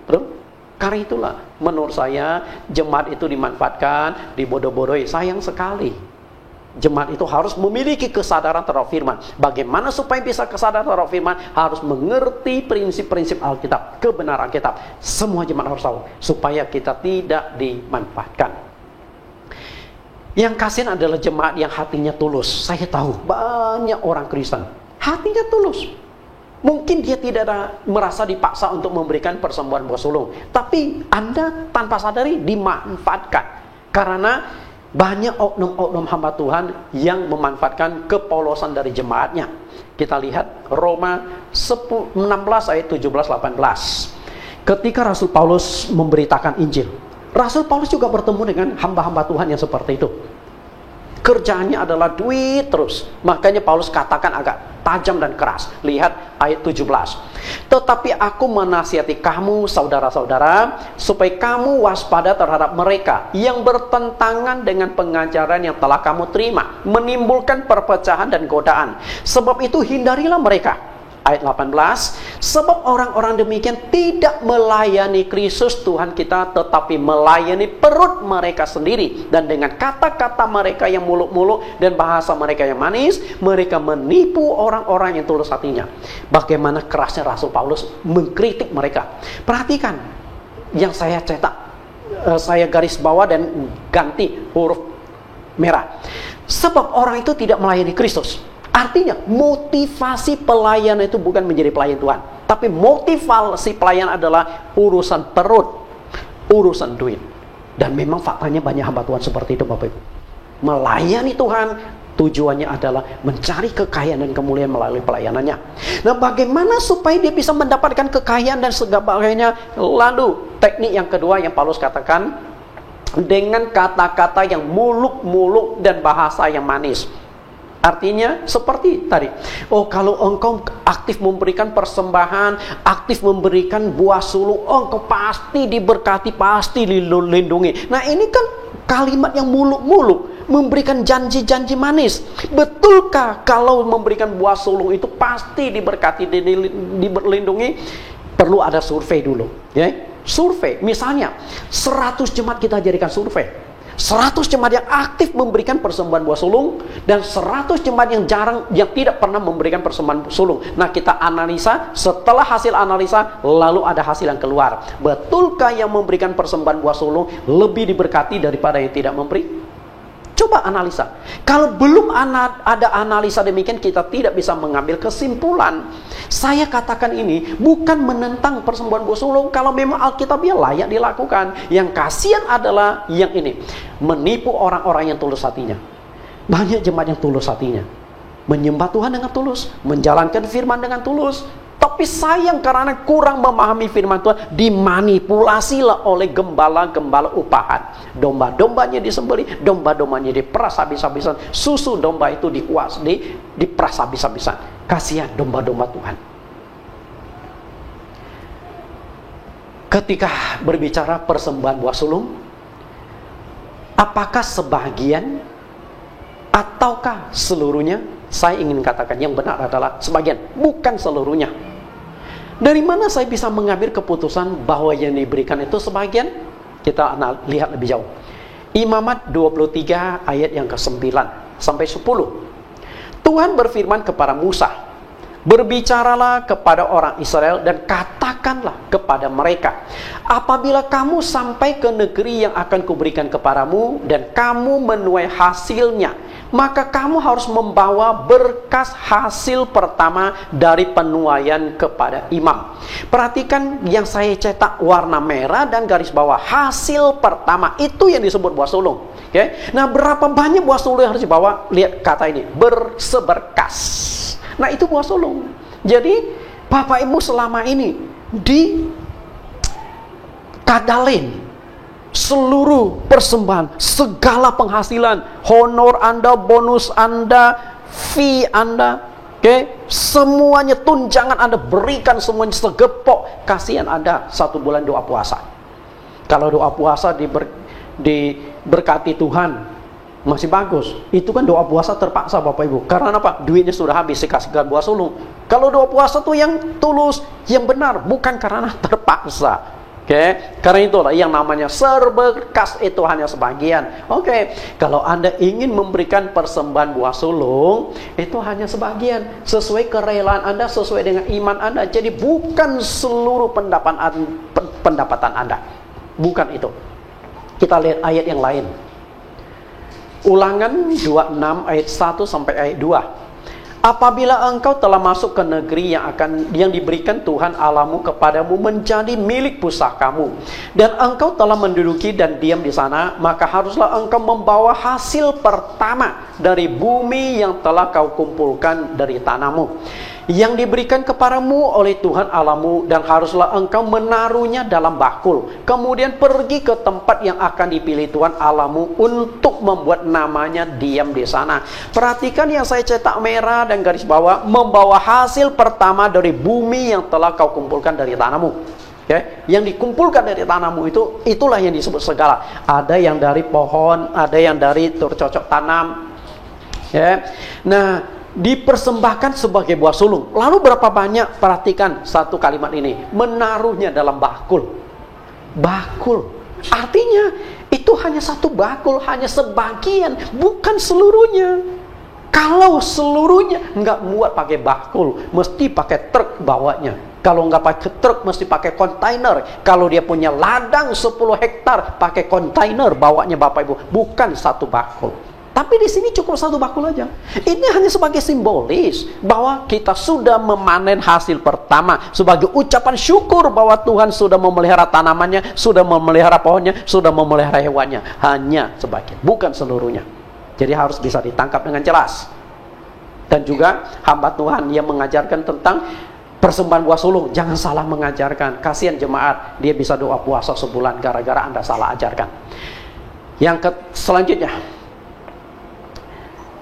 Betul? Karena itulah menurut saya jemaat itu dimanfaatkan, dibodoh-bodohi. Sayang sekali. Jemaat itu harus memiliki kesadaran terhadap firman. Bagaimana supaya bisa kesadaran terhadap firman? Harus mengerti prinsip-prinsip Alkitab, kebenaran Alkitab. Semua jemaat harus tahu supaya kita tidak dimanfaatkan. Yang kasihan adalah jemaat yang hatinya tulus. Saya tahu banyak orang Kristen hatinya tulus. Mungkin dia tidak merasa dipaksa untuk memberikan persembahan buah sulung, tapi Anda tanpa sadari dimanfaatkan. Karena banyak oknum-oknum hamba Tuhan yang memanfaatkan kepolosan dari jemaatnya. Kita lihat Roma 16 ayat 17-18. Ketika Rasul Paulus memberitakan Injil, Rasul Paulus juga bertemu dengan hamba-hamba Tuhan yang seperti itu. Kerjaannya adalah duit terus. Makanya Paulus katakan agak tajam dan keras. Lihat ayat 17. Tetapi aku menasihati kamu saudara-saudara, supaya kamu waspada terhadap mereka yang bertentangan dengan pengajaran yang telah kamu terima, menimbulkan perpecahan dan godaan. Sebab itu hindarilah mereka. Ayat 18, sebab orang-orang demikian tidak melayani Kristus Tuhan kita, tetapi melayani perut mereka sendiri. Dan dengan kata-kata mereka yang muluk-muluk dan bahasa mereka yang manis, mereka menipu orang-orang yang tulus hatinya. Bagaimana kerasnya Rasul Paulus mengkritik mereka. Perhatikan yang saya cetak, saya garis bawah dan ganti huruf merah. Sebab orang itu tidak melayani Kristus. Artinya motivasi pelayan itu bukan menjadi pelayan Tuhan, tapi motivasi pelayan adalah urusan perut, urusan duit. Dan memang faktanya banyak hamba Tuhan seperti itu, Bapak Ibu. Melayani Tuhan tujuannya adalah mencari kekayaan dan kemuliaan melalui pelayanannya. Nah, bagaimana supaya dia bisa mendapatkan kekayaan dan sebagainya? Lalu teknik yang kedua yang Paulus katakan, dengan kata-kata yang muluk-muluk dan bahasa yang manis. Artinya seperti tadi, oh kalau engkau aktif memberikan persembahan, aktif memberikan buah sulung, oh engkau pasti diberkati, pasti dilindungi. Nah, ini kan kalimat yang muluk-muluk, memberikan janji-janji manis. Betulkah kalau memberikan buah sulung itu pasti diberkati, dilindungi? Perlu ada survei dulu, ya. Survei, misalnya 100 jemaat kita jadikan survei. 100 jemaat yang aktif memberikan persembahan buah sulung dan 100 jemaat yang jarang, yang tidak pernah memberikan persembahan sulung. Nah, kita analisa, setelah hasil analisa lalu ada hasil yang keluar. Betulkah yang memberikan persembahan buah sulung lebih diberkati daripada yang tidak memberi? Coba analisa. Kalau belum ada analisa demikian, kita tidak bisa mengambil kesimpulan. Saya katakan ini bukan menentang persembahan buah sulung. Kalau memang Alkitabiah layak dilakukan. Yang kasihan adalah yang ini, menipu orang-orang yang tulus hatinya. Banyak jemaat yang tulus hatinya, menyembah Tuhan dengan tulus, menjalankan firman dengan tulus. Tapi sayang karena kurang memahami firman Tuhan, dimanipulasilah oleh gembala-gembala upahan. Domba-dombanya disembelih, domba-dombanya diperas habis-habisan, susu domba itu diperas habis-habisan. Kasihan domba-domba Tuhan. Ketika berbicara persembahan buah sulung, apakah sebagian ataukah seluruhnya? Saya ingin katakan yang benar adalah sebagian, bukan seluruhnya. Dari mana saya bisa mengambil keputusan bahwa yang diberikan itu sebagian? Kita lihat lebih jauh. Imamat 23 ayat yang ke-9 sampai 10. Tuhan berfirman kepada Musa, berbicaralah kepada orang Israel dan katakanlah kepada mereka, apabila kamu sampai ke negeri yang akan kuberikan kepadamu dan kamu menuai hasilnya, maka kamu harus membawa berkas hasil pertama dari penuaian kepada imam. Perhatikan yang saya cetak warna merah dan garis bawah, hasil pertama itu yang disebut buah sulung. Okay? Nah, berapa banyak buah sulung yang harus dibawa? Lihat kata ini, berseberkas. Nah, itu buah sulung. Jadi Bapak Ibu selama ini di kadalin, seluruh persembahan, segala penghasilan, honor Anda, bonus Anda, fee Anda, semuanya, tunjangan Anda berikan semuanya segepok. Kasihan Anda 1 bulan doa puasa. Kalau doa puasa diberkati Tuhan, masih bagus. Itu kan doa puasa terpaksa Bapak Ibu. Karena apa? Duitnya sudah habis dikasihkan buah sulung. Kalau doa puasa tuh yang tulus, yang benar, bukan karena terpaksa. Karena itulah yang namanya serberkas itu hanya sebagian. Kalau Anda ingin memberikan persembahan buah sulung, itu hanya sebagian, sesuai kerelaan Anda, sesuai dengan iman Anda. Jadi bukan seluruh pendapatan Anda. Bukan itu. Kita lihat ayat yang lain. Ulangan 26 ayat 1 sampai ayat 2. Apabila engkau telah masuk ke negeri yang diberikan Tuhan Allahmu kepadamu menjadi milik pusakamu, dan engkau telah menduduki dan diam di sana, maka haruslah engkau membawa hasil pertama dari bumi yang telah kau kumpulkan dari tanahmu, yang diberikan kepadamu oleh Tuhan Allahmu, dan haruslah engkau menaruhnya dalam bakul, kemudian pergi ke tempat yang akan dipilih Tuhan Allahmu untuk membuat namanya diam di sana. Perhatikan yang saya cetak merah dan garis bawah, membawa hasil pertama dari bumi yang telah kau kumpulkan dari tanahmu. Yang dikumpulkan dari tanahmu itulah yang disebut segala. Ada yang dari pohon, ada yang dari bercocok tanam. Nah, dipersembahkan sebagai buah sulung. Lalu berapa banyak? Perhatikan satu kalimat ini, menaruhnya dalam bakul. Bakul artinya itu hanya satu bakul, hanya sebagian, bukan seluruhnya. Kalau seluruhnya nggak muat pakai bakul, mesti pakai truk bawanya. Kalau nggak pakai truk, mesti pakai kontainer. Kalau dia punya ladang 10 hektar, pakai kontainer bawanya Bapak Ibu, bukan satu bakul. Tapi di sini cukup satu bakul aja. Ini hanya sebagai simbolis bahwa kita sudah memanen hasil pertama, sebagai ucapan syukur bahwa Tuhan sudah memelihara tanamannya, sudah memelihara pohonnya, sudah memelihara hewannya. Hanya sebagian, bukan seluruhnya. Jadi harus bisa ditangkap dengan jelas. Dan juga hamba Tuhan yang mengajarkan tentang persembahan buah sulung, jangan salah mengajarkan. Kasihan jemaat, dia bisa doa puasa sebulan gara-gara Anda salah ajarkan. Selanjutnya,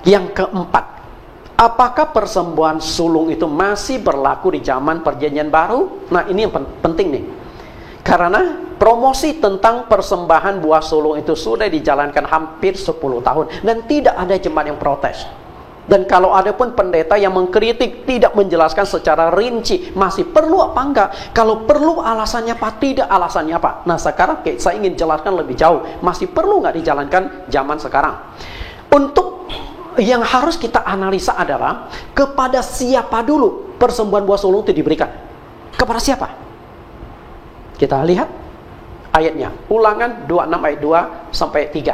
yang keempat, apakah persembahan sulung itu masih berlaku di zaman perjanjian baru? Nah, ini yang penting nih. Karena promosi tentang persembahan buah sulung itu sudah dijalankan hampir 10 tahun. Dan tidak ada jemaat yang protes. Dan kalau ada pun pendeta yang mengkritik, tidak menjelaskan secara rinci, masih perlu apa enggak? Kalau perlu alasannya apa, tidak alasannya apa? Nah, sekarang saya ingin jelaskan lebih jauh. Masih perlu nggak dijalankan zaman sekarang? Untuk yang harus kita analisa adalah kepada siapa dulu persembahan buah sulung itu diberikan. Kepada siapa? Kita lihat ayatnya. Ulangan 26 ayat 2 sampai 3.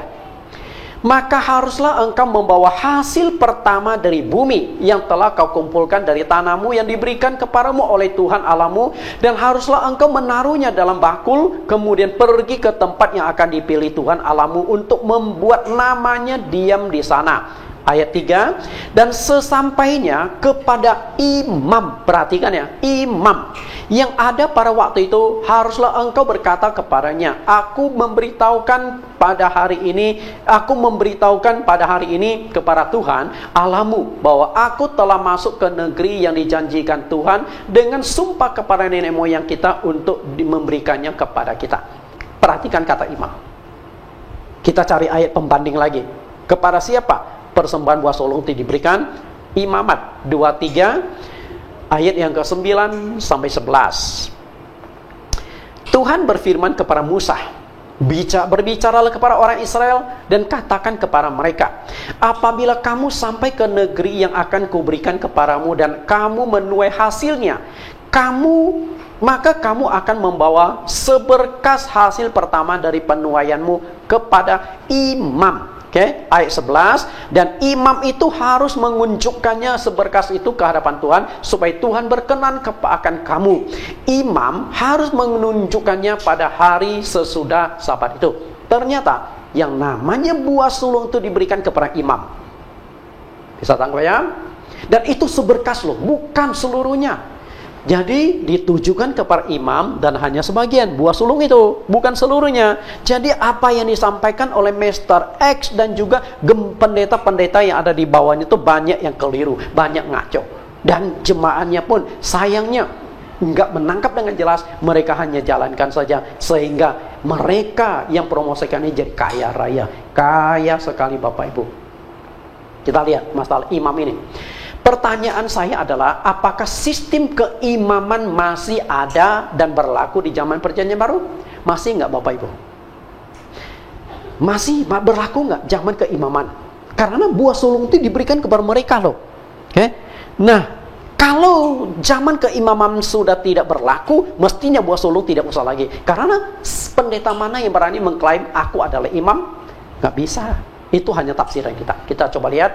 Maka haruslah engkau membawa hasil pertama dari bumi yang telah kau kumpulkan dari tanahmu yang diberikan kepadamu oleh Tuhan Allahmu, dan haruslah engkau menaruhnya dalam bakul, kemudian pergi ke tempat yang akan dipilih Tuhan Allahmu untuk membuat namanya diam di sana. Ayat 3, dan sesampainya kepada imam, perhatikan ya, imam yang ada pada waktu itu, haruslah engkau berkata kepadanya, aku memberitahukan pada hari ini kepada Tuhan Allahmu bahwa aku telah masuk ke negeri yang dijanjikan Tuhan dengan sumpah kepada nenek moyang kita untuk memberikannya kepada kita. Perhatikan kata imam. Kita cari ayat pembanding lagi. Kepada siapa persembahan buah sulung itu diberikan? Imamat 23 ayat yang ke-9 sampai 11. Tuhan berfirman kepada Musa, berbicaralah kepada orang Israel dan katakan kepada mereka, apabila kamu sampai ke negeri yang akan kuberikan kepadamu dan kamu menuai hasilnya, maka kamu akan membawa seberkas hasil pertama dari penuaianmu kepada imam. Ayat 11, dan imam itu harus mengunjukkannya seberkas itu ke hadapan Tuhan supaya Tuhan berkenan akan kamu. Imam harus menunjukkannya pada hari sesudah Sabat itu. Ternyata yang namanya buah sulung itu diberikan kepada imam. Bisa tangkap ya? Dan itu seberkas loh, bukan seluruhnya. Jadi ditujukan kepada imam dan hanya sebagian buah sulung itu, bukan seluruhnya. Jadi apa yang disampaikan oleh Master X dan juga pendeta-pendeta yang ada di bawahnya itu banyak yang keliru, banyak ngaco. Dan jemaahnya pun sayangnya nggak menangkap dengan jelas, mereka hanya jalankan saja. Sehingga mereka yang promosikan ini jadi kaya raya, kaya sekali Bapak Ibu. Kita lihat masalah imam ini. Pertanyaan saya adalah, apakah sistem keimaman masih ada dan berlaku di zaman Perjanjian Baru? Masih nggak Bapak Ibu? Masih berlaku nggak zaman keimaman? Karena buah sulung itu diberikan kepada mereka loh. Oke? Nah, kalau zaman keimaman sudah tidak berlaku, mestinya buah sulung tidak usah lagi. Karena pendeta mana yang berani mengklaim aku adalah imam? Nggak bisa. Itu hanya tafsiran kita. Kita coba lihat.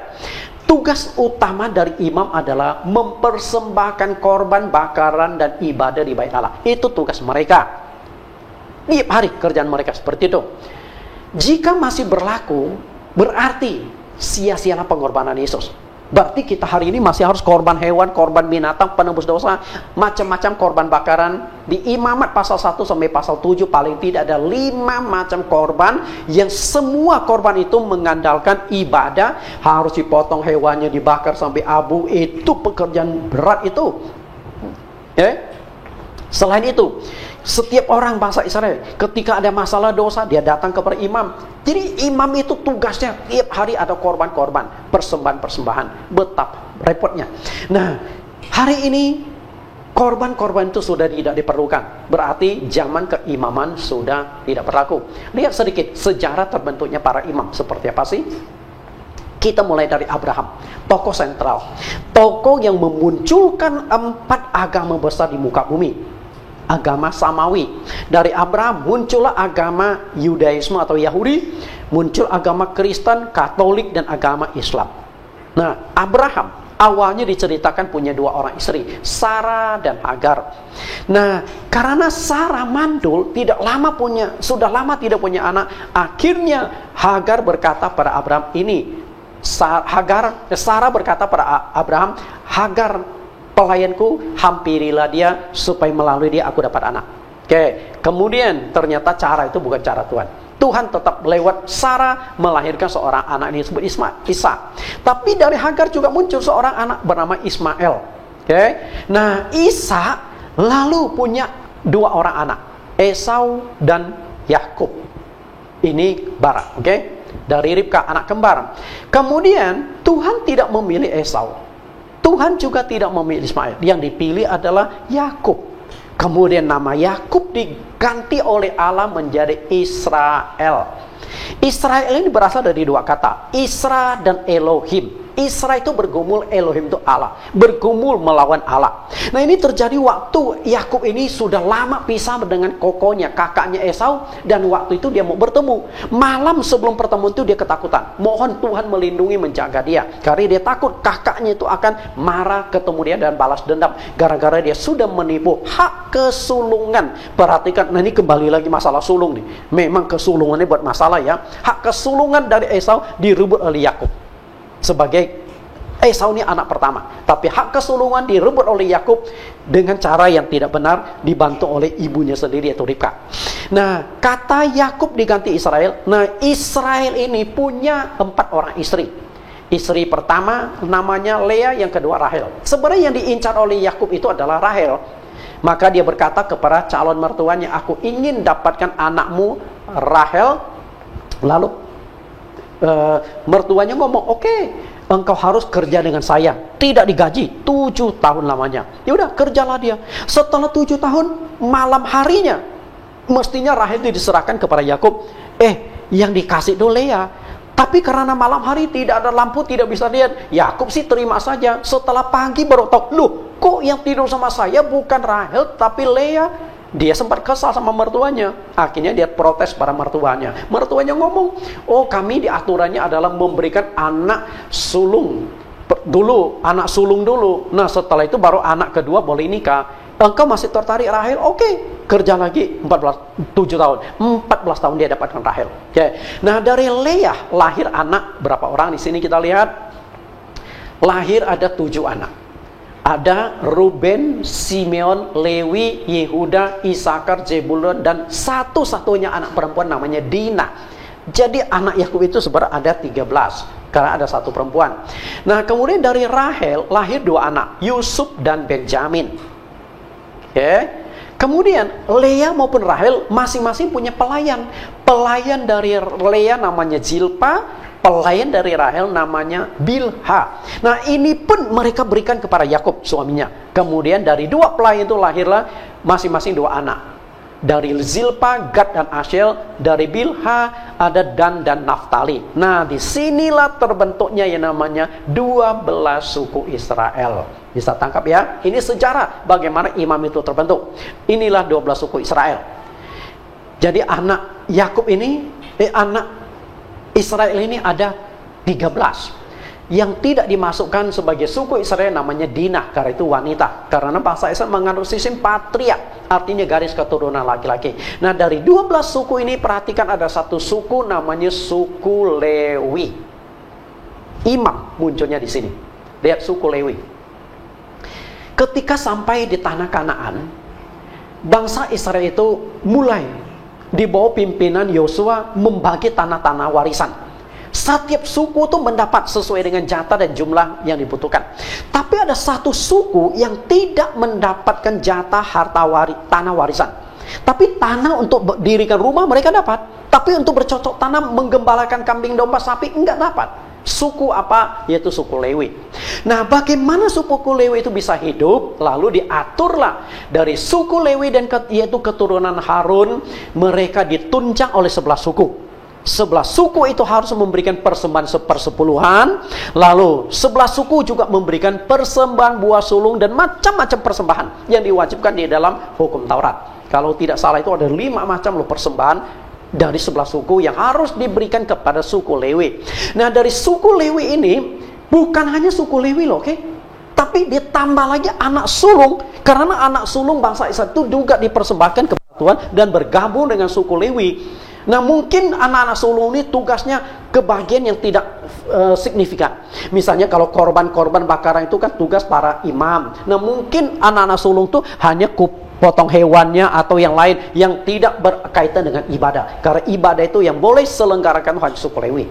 Tugas utama dari imam adalah mempersembahkan korban bakaran dan ibadah di bait Allah. Itu tugas mereka. Tiap hari kerjaan mereka seperti itu. Jika masih berlaku, berarti sia-sialah pengorbanan Yesus. Berarti kita hari ini masih harus korban hewan, korban binatang, penebus dosa, macam-macam korban bakaran. Di Imamat pasal 1 sampai pasal 7 paling tidak ada 5 macam korban yang semua korban itu mengandalkan ibadah. Harus dipotong hewannya, dibakar sampai abu. Itu pekerjaan berat itu. Selain itu, setiap orang bangsa Israel ketika ada masalah dosa, dia datang kepada imam. Jadi imam itu tugasnya tiap hari ada korban-korban, persembahan-persembahan. Betapa repotnya. Nah, hari ini korban-korban itu sudah tidak diperlukan. Berarti zaman keimaman sudah tidak berlaku. Lihat sedikit sejarah terbentuknya para imam seperti apa sih? Kita mulai dari Abraham, tokoh sentral, tokoh yang memunculkan 4 agama besar di muka bumi. Agama Samawi. Dari Abraham muncullah agama Yudaisme atau Yahudi, muncul agama Kristen, Katolik, dan agama Islam. Nah, Abraham awalnya diceritakan punya 2 orang istri, Sarah dan Hagar. Nah, karena Sarah mandul, sudah lama tidak punya anak, akhirnya Hagar berkata pada Abraham Sarah berkata pada Abraham, Hagar pelayanku, hampirilah dia supaya melalui dia aku dapat anak. Oke, kemudian ternyata cara itu bukan cara Tuhan. Tuhan tetap lewat Sarah melahirkan seorang anak, ini disebut Isa. Tapi dari Hagar juga muncul seorang anak bernama Ismail. Oke, nah Isa lalu punya 2 orang anak, Esau dan Yakub. Ini Barak, oke, dari Ribka anak kembar. Kemudian Tuhan tidak memilih Esau. Tuhan juga tidak memilih Ismail. Yang dipilih adalah Yakub. Kemudian nama Yakub diganti oleh Allah menjadi Israel. Israel ini berasal dari 2 kata, Isra dan Elohim. Isra itu bergumul, Elohim itu Allah, bergumul melawan Allah. Nah, ini terjadi waktu Yakub ini sudah lama pisah dengan kokonya, kakaknya Esau, dan waktu itu dia mau bertemu. Malam sebelum pertemuan itu dia ketakutan. Mohon Tuhan melindungi, menjaga dia, karena dia takut kakaknya itu akan marah ketemu dia dan balas dendam gara-gara dia sudah menipu hak kesulungan. Perhatikan, nah ini kembali lagi masalah sulung nih. Memang kesulungannya buat masalah ya. Hak kesulungan dari Esau direbut oleh Yakub. Sebagai Esau ini anak pertama, tapi hak kesulungan direbut oleh Yakub dengan cara yang tidak benar, dibantu oleh ibunya sendiri yaitu Ribka. Nah, kata Yakub diganti Israel. Nah, Israel ini punya 4 orang istri. Istri pertama namanya Lea, yang kedua Rahel. Sebenarnya yang diincar oleh Yakub itu adalah Rahel. Maka dia berkata kepada calon mertuanya, aku ingin dapatkan anakmu Rahel. Lalu mertuanya ngomong, oke, engkau harus kerja dengan saya, tidak digaji, 7 tahun lamanya. Ya udah, kerjalah dia. Setelah 7 tahun, malam harinya mestinya Rahel diserahkan kepada Yakub. Yang dikasih itu Lea. Tapi karena malam hari tidak ada lampu, tidak bisa lihat, Yakub sih terima saja. Setelah pagi baru tahu, loh, kok yang tidur sama saya bukan Rahel tapi Lea. Dia sempat kesal sama mertuanya. Akhirnya dia protes pada mertuanya. Mertuanya ngomong, oh, kami diaturannya adalah memberikan anak sulung dulu, anak sulung dulu. Nah, setelah itu baru anak kedua boleh nikah. Engkau masih tertarik Rahel? Oke, kerja lagi 7 tahun. 14 tahun dia dapatkan Rahel. Oke. Nah, dari Lea lahir anak berapa orang di sini kita lihat? Lahir ada 7 anak. Ada Ruben, Simeon, Lewi, Yehuda, Isakar, Zebulun, dan satu-satunya anak perempuan namanya Dina. Jadi anak Yakub itu sebenarnya ada 13, karena ada satu perempuan. Nah, kemudian dari Rahel lahir 2 anak, Yusuf dan Benjamin. Kemudian Lea maupun Rahel masing-masing punya pelayan. Pelayan dari Lea namanya Zilpa, pelayan dari Rahel namanya Bilha. Nah, ini pun mereka berikan kepada Yakub suaminya. Kemudian dari 2 pelayan itu lahirlah masing-masing 2 anak. Dari Zilpa, Gad dan Asyel. Dari Bilha ada Dan dan Naftali. Nah, disinilah terbentuknya yang namanya 12 suku Israel. Bisa tangkap ya? Ini sejarah bagaimana imam itu terbentuk. Inilah 12 suku Israel. Jadi anak Yakub ini, anak Israel ini ada 13. Yang tidak dimasukkan sebagai suku Israel namanya Dinah, karena itu wanita. Karena bangsa Israel mengandung sistem patriark, artinya garis keturunan laki-laki. Nah, dari 12 suku ini perhatikan ada satu suku namanya suku Lewi. Imam munculnya di sini. Lihat suku Lewi. Ketika sampai di tanah Kanaan, bangsa Israel itu mulai di bawah pimpinan Yosua membagi tanah-tanah warisan. Setiap suku itu mendapat sesuai dengan jatah dan jumlah yang dibutuhkan. Tapi ada satu suku yang tidak mendapatkan jatah tanah warisan. Tapi tanah untuk mendirikan rumah mereka dapat. Tapi untuk bercocok tanam, menggembalakan kambing, domba, sapi, enggak dapat. Suku apa? Yaitu suku Lewi. Nah, bagaimana suku Lewi itu bisa hidup? Lalu diaturlah dari suku Lewi dan yaitu keturunan Harun, mereka ditunjang oleh 11 suku. 11 suku itu harus memberikan persembahan sepersepuluhan. Lalu 11 suku juga memberikan persembahan buah sulung dan macam-macam persembahan yang diwajibkan di dalam hukum Taurat. Kalau tidak salah itu ada 5 macam persembahan dari 11 suku yang harus diberikan kepada suku Lewi. Nah, dari suku Lewi ini bukan hanya suku Lewi loh, oke? Tapi ditambah lagi anak sulung, karena anak sulung bangsa Israel itu juga dipersembahkan kepada Tuhan dan bergabung dengan suku Lewi. Nah, mungkin anak-anak sulung ini tugasnya ke bagian yang tidak signifikan. Misalnya kalau korban-korban bakaran itu kan tugas para imam. Nah, mungkin anak-anak sulung itu hanya potong hewannya atau yang lain yang tidak berkaitan dengan ibadah. Karena ibadah itu yang boleh selenggarakan hanya suku Lewi.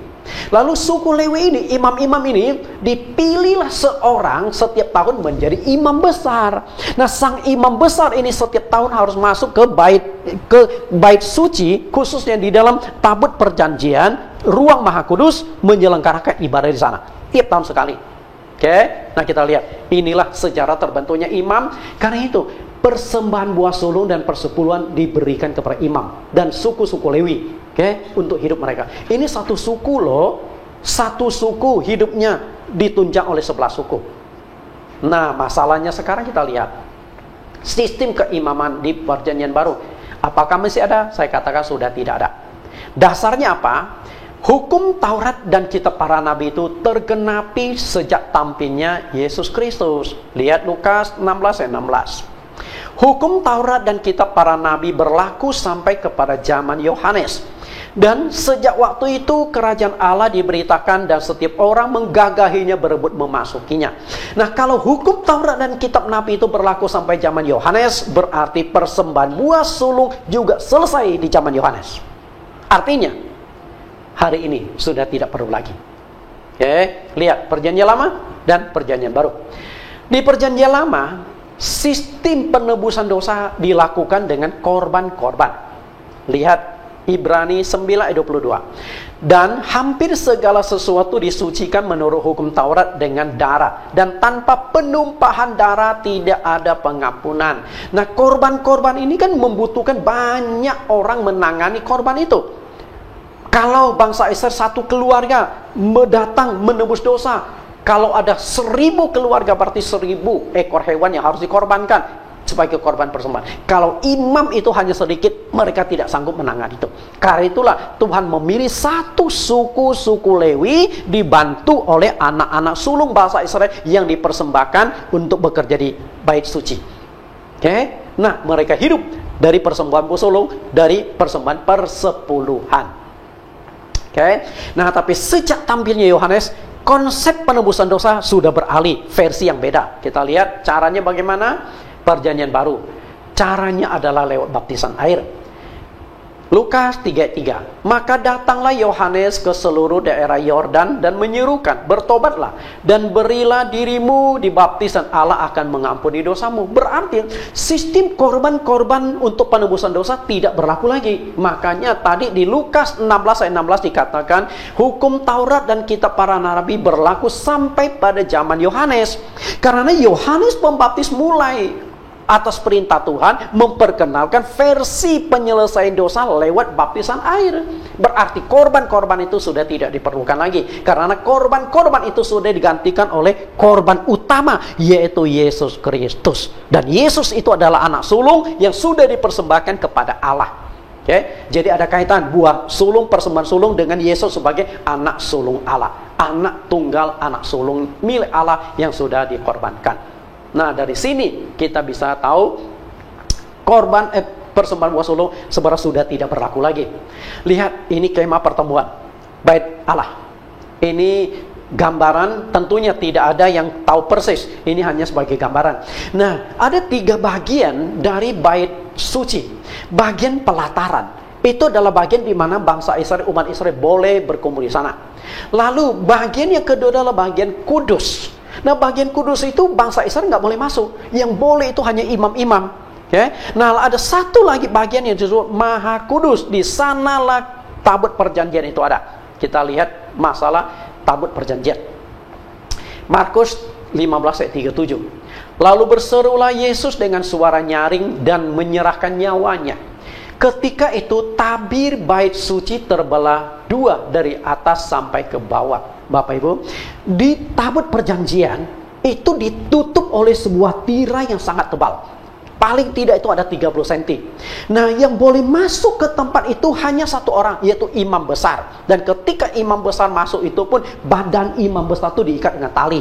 Lalu suku Lewi ini, imam-imam ini dipilihlah seorang setiap tahun menjadi imam besar. Nah, sang imam besar ini setiap tahun harus masuk ke bait suci, khususnya di dalam tabut perjanjian, ruang Maha Kudus, menyelenggarakan ibadah di sana tiap tahun sekali. Nah, kita lihat inilah sejarah terbentuknya imam. Karena itu persembahan buah sulung dan persepuluhan diberikan kepada imam dan suku-suku Lewi, untuk hidup mereka. Ini satu suku loh, satu suku hidupnya ditunjang oleh 11 suku. Nah, masalahnya sekarang kita lihat sistem keimaman di Perjanjian Baru. Apakah masih ada? Saya katakan sudah tidak ada. Dasarnya apa? Hukum Taurat dan kitab para nabi itu tergenapi sejak tampilnya Yesus Kristus. Lihat Lukas 16 ayat 16. Hukum Taurat dan kitab para nabi berlaku sampai kepada zaman Yohanes. Dan sejak waktu itu kerajaan Allah diberitakan dan setiap orang menggagahinya, berebut memasukinya. Nah, kalau hukum Taurat dan kitab nabi itu berlaku sampai zaman Yohanes, berarti persembahan buah sulung juga selesai di zaman Yohanes. Artinya hari ini sudah tidak perlu lagi. Lihat Perjanjian Lama dan Perjanjian Baru. Di Perjanjian Lama, sistem penebusan dosa dilakukan dengan korban-korban. Lihat Ibrani 9 ayat 22. Dan hampir segala sesuatu disucikan menurut hukum Taurat dengan darah, dan tanpa penumpahan darah tidak ada pengampunan. Nah, korban-korban ini kan membutuhkan banyak orang menangani korban itu. Kalau bangsa Israel satu keluarga datang menebus dosa, kalau ada 1000 keluarga berarti 1000 ekor hewan yang harus dikorbankan sebagai korban persembahan. Kalau imam itu hanya sedikit, mereka tidak sanggup menangani itu. Karena itulah Tuhan memilih satu suku Lewi dibantu oleh anak-anak sulung bangsa Israel yang dipersembahkan untuk bekerja di bait suci. Nah, mereka hidup dari persembahan sulung, dari persembahan persepuluhan. Nah, tapi sejak tampilnya Yohanes, konsep penebusan dosa sudah beralih, versi yang beda. Kita lihat caranya bagaimana. Perjanjian baru, caranya adalah lewat baptisan air. Lukas 3:3. Maka datanglah Yohanes ke seluruh daerah Yordan dan menyerukan, bertobatlah dan berilah dirimu dibaptis dan Allah akan mengampuni dosamu. Berarti sistem korban-korban untuk penebusan dosa tidak berlaku lagi. Makanya tadi di Lukas 16 ayat 16 dikatakan hukum Taurat dan kitab para nabi berlaku sampai pada zaman Yohanes. Karena Yohanes Pembaptis mulai atas perintah Tuhan memperkenalkan versi penyelesaian dosa lewat baptisan air. Berarti korban-korban itu sudah tidak diperlukan lagi, karena korban-korban itu sudah digantikan oleh korban utama, yaitu Yesus Kristus. Dan Yesus itu adalah anak sulung yang sudah dipersembahkan kepada Allah. Okay? Jadi ada kaitan buah sulung, persembahan sulung dengan Yesus sebagai anak sulung Allah, anak tunggal, anak sulung milik Allah yang sudah dikorbankan. Nah, dari sini kita bisa tahu korban persembahan buah sulung sebenarnya sudah tidak berlaku lagi. Lihat, ini kemah pertemuan, bait Allah. Ini gambaran, tentunya tidak ada yang tahu persis. Ini hanya sebagai gambaran. Nah, ada 3 bagian dari bait suci. Bagian pelataran, itu adalah bagian di mana bangsa Israel, umat Israel boleh berkumpul di sana. Lalu bagian yang kedua adalah bagian kudus. Nah, bagian kudus itu bangsa Israel nggak boleh masuk. Yang boleh itu hanya imam-imam. Okay? Nah, ada satu lagi bagian yang disebut Maha Kudus. Di sanalah tabut perjanjian itu ada. Kita lihat masalah tabut perjanjian. Markus 15 ayat 37. Lalu berserulah Yesus dengan suara nyaring dan menyerahkan nyawanya. Ketika itu tabir bait suci terbelah 2 dari atas sampai ke bawah. Bapak Ibu, di tabut perjanjian itu ditutup oleh sebuah tirai yang sangat tebal. Paling tidak itu ada 30 cm. Nah, yang boleh masuk ke tempat itu hanya satu orang, yaitu imam besar. Dan ketika imam besar masuk itu pun badan imam besar itu diikat dengan tali.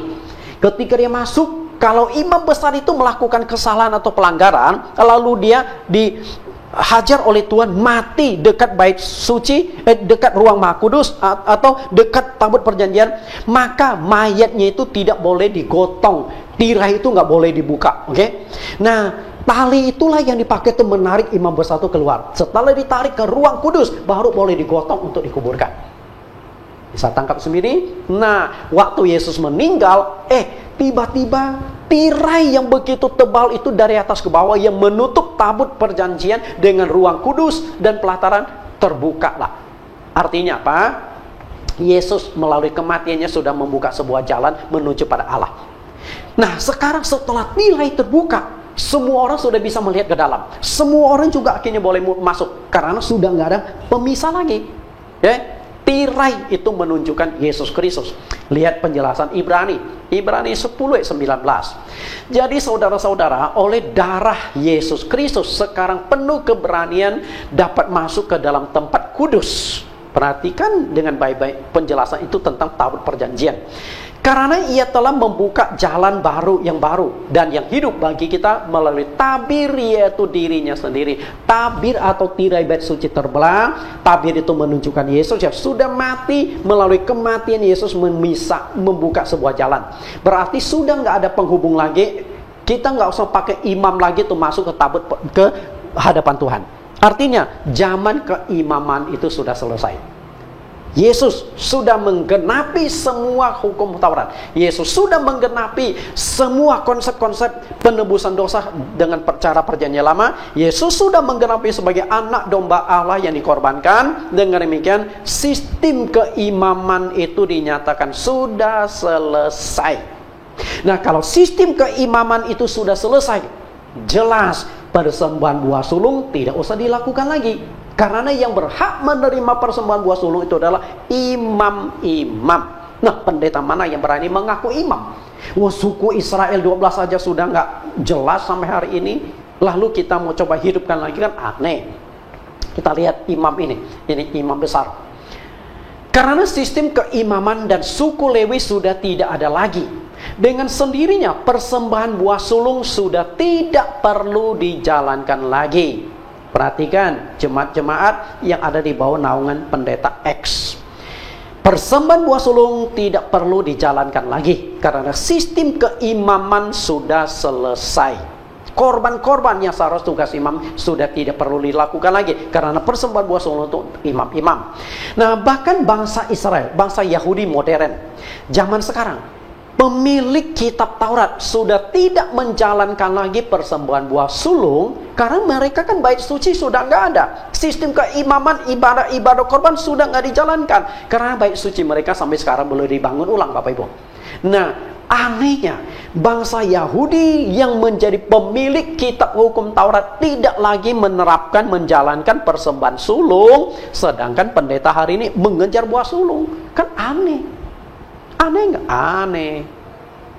Ketika dia masuk, kalau imam besar itu melakukan kesalahan atau pelanggaran, lalu dia dihajar oleh Tuhan, mati dekat bait suci, dekat ruang Maha Kudus atau dekat tabut perjanjian, maka mayatnya itu tidak boleh digotong, tirai itu nggak boleh dibuka. Oke? Nah, tali itulah yang dipakai untuk menarik imam besar itu keluar. Setelah ditarik ke ruang kudus, baru boleh digotong untuk dikuburkan. Bisa tangkap sendiri. Nah, waktu Yesus meninggal, tiba-tiba tirai yang begitu tebal itu dari atas ke bawah yang menutup tabut perjanjian dengan ruang kudus dan pelataran terbuka lah. Artinya apa? Yesus melalui kematiannya sudah membuka sebuah jalan menuju pada Allah. Nah, sekarang setelah tirai terbuka, semua orang sudah bisa melihat ke dalam. Semua orang juga akhirnya boleh masuk karena sudah nggak ada pemisah lagi. Tirai itu menunjukkan Yesus Kristus. Lihat penjelasan Ibrani 10 ayat 19. Jadi saudara-saudara, oleh darah Yesus Kristus sekarang penuh keberanian dapat masuk ke dalam tempat kudus. Perhatikan dengan baik-baik penjelasan itu tentang tabut perjanjian. Karena ia telah membuka jalan baru yang baru dan yang hidup bagi kita melalui tabir, yaitu dirinya sendiri. Tabir atau tirai bait suci terbelah. Tabir itu menunjukkan Yesus yang sudah mati. Melalui kematian Yesus membuka sebuah jalan. Berarti sudah nggak ada penghubung lagi. Kita nggak usah pakai imam lagi untuk masuk ke tabut ke hadapan Tuhan. Artinya zaman keimaman itu sudah selesai. Yesus sudah menggenapi semua hukum Taurat. Yesus sudah menggenapi semua konsep-konsep penebusan dosa dengan cara perjanjian lama. Yesus sudah menggenapi sebagai anak domba Allah yang dikorbankan. Dengan demikian sistem keimaman itu dinyatakan sudah selesai. Nah, kalau sistem keimaman itu sudah selesai, jelas persembahan buah sulung tidak usah dilakukan lagi. Karena yang berhak menerima persembahan buah sulung itu adalah imam-imam. Nah, pendeta mana yang berani mengaku imam? Wah, suku Israel 12 saja sudah nggak jelas sampai hari ini. Lalu kita mau coba hidupkan lagi, kan aneh. Kita lihat imam ini imam besar. Karena sistem keimaman dan suku Lewi sudah tidak ada lagi. Dengan sendirinya persembahan buah sulung sudah tidak perlu dijalankan lagi. Perhatikan jemaat-jemaat yang ada di bawah naungan pendeta X. Persembahan buah sulung tidak perlu dijalankan lagi karena sistem keimaman sudah selesai. Korban-korban yang seharusnya tugas imam sudah tidak perlu dilakukan lagi karena persembahan buah sulung untuk imam-imam. Nah, bahkan bangsa Israel, bangsa Yahudi modern, zaman sekarang, pemilik kitab Taurat sudah tidak menjalankan lagi persembahan buah sulung karena mereka kan bait suci sudah nggak ada. Sistem keimaman ibadah korban sudah nggak dijalankan karena bait suci mereka sampai sekarang belum dibangun ulang, Bapak Ibu. Nah, anehnya bangsa Yahudi yang menjadi pemilik kitab hukum Taurat tidak lagi menerapkan menjalankan persembahan sulung, sedangkan pendeta hari ini mengejar buah sulung. Kan aneh. Aneh nggak? Aneh.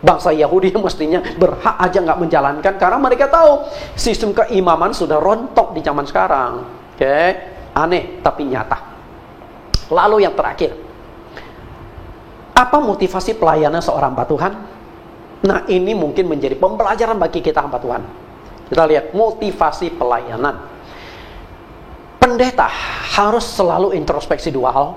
Bangsa Yahudi yang mestinya berhak aja nggak menjalankan karena mereka tahu sistem keimaman sudah rontok di zaman sekarang. Oke, aneh tapi nyata. Lalu yang terakhir, apa motivasi pelayanan seorang hamba Tuhan? Nah, ini mungkin menjadi pembelajaran bagi kita hamba Tuhan. Kita lihat motivasi pelayanan. Pendeta harus selalu introspeksi dua hal.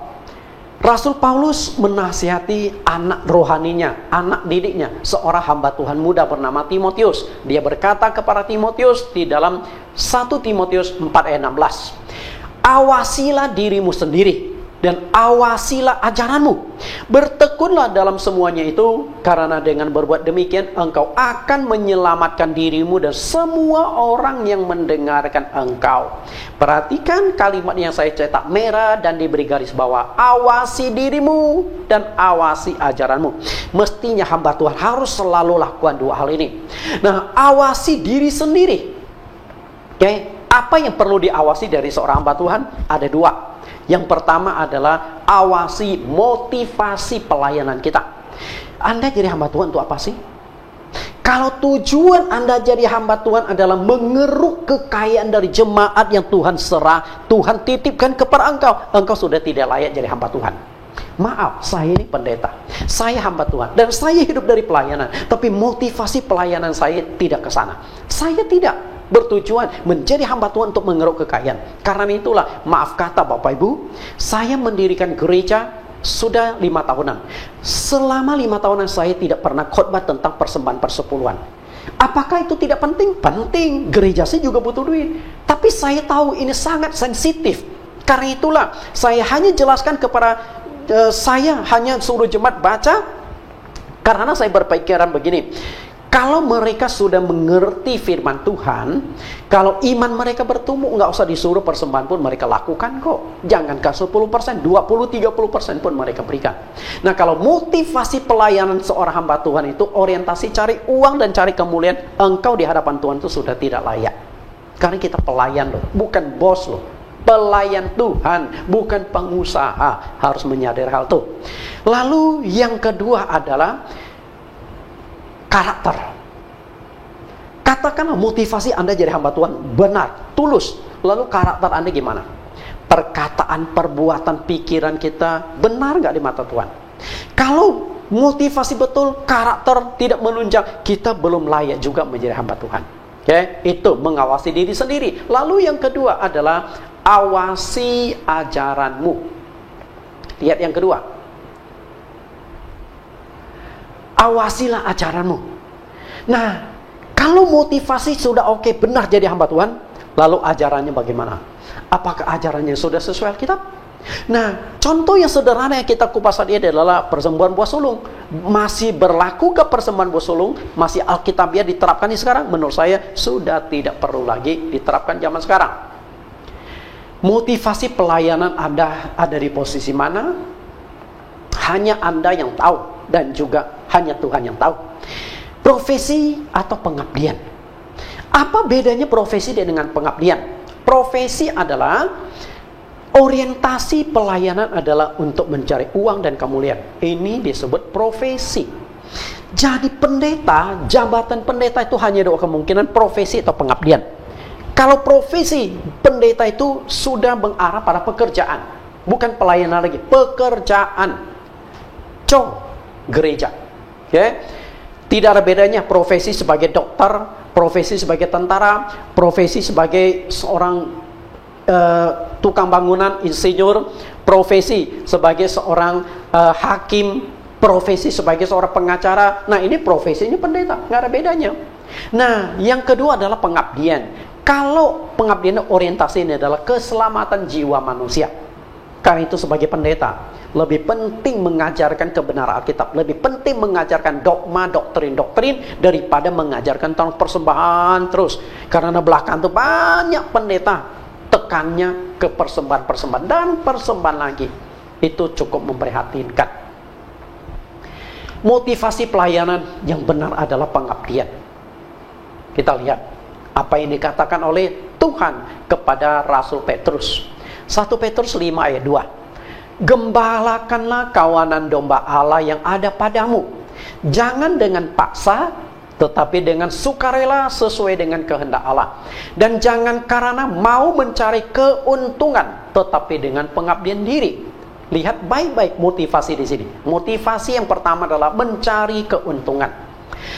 Rasul Paulus menasihati anak rohaninya, anak didiknya, seorang hamba Tuhan muda bernama Timotius. Dia berkata kepada Timotius di dalam 1 Timotius 4 ayat 16, awasilah dirimu sendiri dan awasilah ajaranmu. Bertekunlah dalam semuanya itu, karena dengan berbuat demikian engkau akan menyelamatkan dirimu dan semua orang yang mendengarkan engkau. Perhatikan kalimat yang saya cetak merah dan diberi garis bawah. Awasi dirimu dan awasi ajaranmu. Mestinya hamba Tuhan harus selalu lakukan dua hal ini. Nah, awasi diri sendiri. Oke, apa yang perlu diawasi dari seorang hamba Tuhan? Ada dua. Yang pertama adalah awasi motivasi pelayanan kita. Anda jadi hamba Tuhan untuk apa sih? Kalau tujuan Anda jadi hamba Tuhan adalah mengeruk kekayaan dari jemaat yang Tuhan serah, Tuhan titipkan kepada engkau sudah tidak layak jadi hamba Tuhan. Maaf, saya ini pendeta, saya hamba Tuhan, dan saya hidup dari pelayanan. Tapi motivasi pelayanan saya tidak ke sana. Saya tidak bertujuan menjadi hamba Tuhan untuk mengeruk kekayaan. Karena itulah, maaf kata Bapak Ibu, saya mendirikan gereja sudah 5 tahunan. Selama 5 tahunan saya tidak pernah khotbah tentang persembahan persepuluhan. Apakah itu tidak penting? Penting. Gereja saya juga butuh duit. Tapi saya tahu ini sangat sensitif. Karena itulah saya hanya jelaskan kepada saya hanya suruh jemaat baca. Karena saya berpikiran begini, kalau mereka sudah mengerti firman Tuhan, kalau iman mereka bertumbuh, nggak usah disuruh persembahan pun mereka lakukan kok. Jangankan 10%, 20-30% pun mereka berikan. Nah, kalau motivasi pelayanan seorang hamba Tuhan itu orientasi cari uang dan cari kemuliaan, engkau di hadapan Tuhan itu sudah tidak layak. Karena kita pelayan loh, bukan bos loh. Pelayan Tuhan, bukan pengusaha. Harus menyadari hal itu. Lalu yang kedua adalah karakter. Katakanlah motivasi Anda jadi hamba Tuhan benar, tulus. Lalu karakter Anda gimana? Perkataan, perbuatan, pikiran kita benar nggak di mata Tuhan? Kalau motivasi betul, karakter tidak menunjang, kita belum layak juga menjadi hamba Tuhan. Oke, itu mengawasi diri sendiri. Lalu yang kedua adalah awasi ajaranmu. Lihat yang kedua. Awasilah ajaranmu. Nah, kalau motivasi sudah oke, benar jadi hamba Tuhan, lalu ajarannya bagaimana? Apakah ajarannya sudah sesuai Alkitab? Nah, contoh yang sederhana yang kita kupas tadi adalah persembahan buah sulung. Masih berlaku ke persembahan buah sulung? Masih Alkitabiah diterapkan di sekarang? Menurut saya sudah tidak perlu lagi diterapkan zaman sekarang. Motivasi pelayanan Anda ada di posisi mana? Hanya Anda yang tahu, dan juga hanya Tuhan yang tahu. Profesi atau pengabdian? Apa bedanya profesi dengan pengabdian? Profesi adalah orientasi pelayanan adalah untuk mencari uang dan kemuliaan. Ini disebut profesi. Jadi pendeta, jabatan pendeta itu hanya dua kemungkinan, profesi atau pengabdian. Kalau profesi, pendeta itu sudah mengarah pada pekerjaan, bukan pelayanan lagi, pekerjaan. Gereja. Okay? Tidak ada bedanya profesi sebagai dokter, profesi sebagai tentara, profesi sebagai seorang tukang bangunan, insinyur, profesi sebagai seorang hakim, profesi sebagai seorang pengacara. Nah, ini profesinya pendeta, nggak ada bedanya. Nah, yang kedua adalah pengabdian. Kalau pengabdian orientasinya adalah keselamatan jiwa manusia. Karena itu sebagai pendeta, lebih penting mengajarkan kebenaran Alkitab, lebih penting mengajarkan dogma, doktrin-doktrin daripada mengajarkan tentang persembahan terus. Karena belakang itu banyak pendeta tekannya ke persembahan-persembahan dan persembahan lagi. Itu cukup memprihatinkan. Motivasi pelayanan yang benar adalah pengabdian. Kita lihat apa yang dikatakan oleh Tuhan kepada Rasul Petrus. 1 Petrus 5 ayat 2. Gembalakanlah kawanan domba Allah yang ada padamu. Jangan dengan paksa, tetapi dengan sukarela sesuai dengan kehendak Allah. Dan jangan karena mau mencari keuntungan, tetapi dengan pengabdian diri. Lihat baik-baik motivasi di sini. Motivasi yang pertama adalah mencari keuntungan.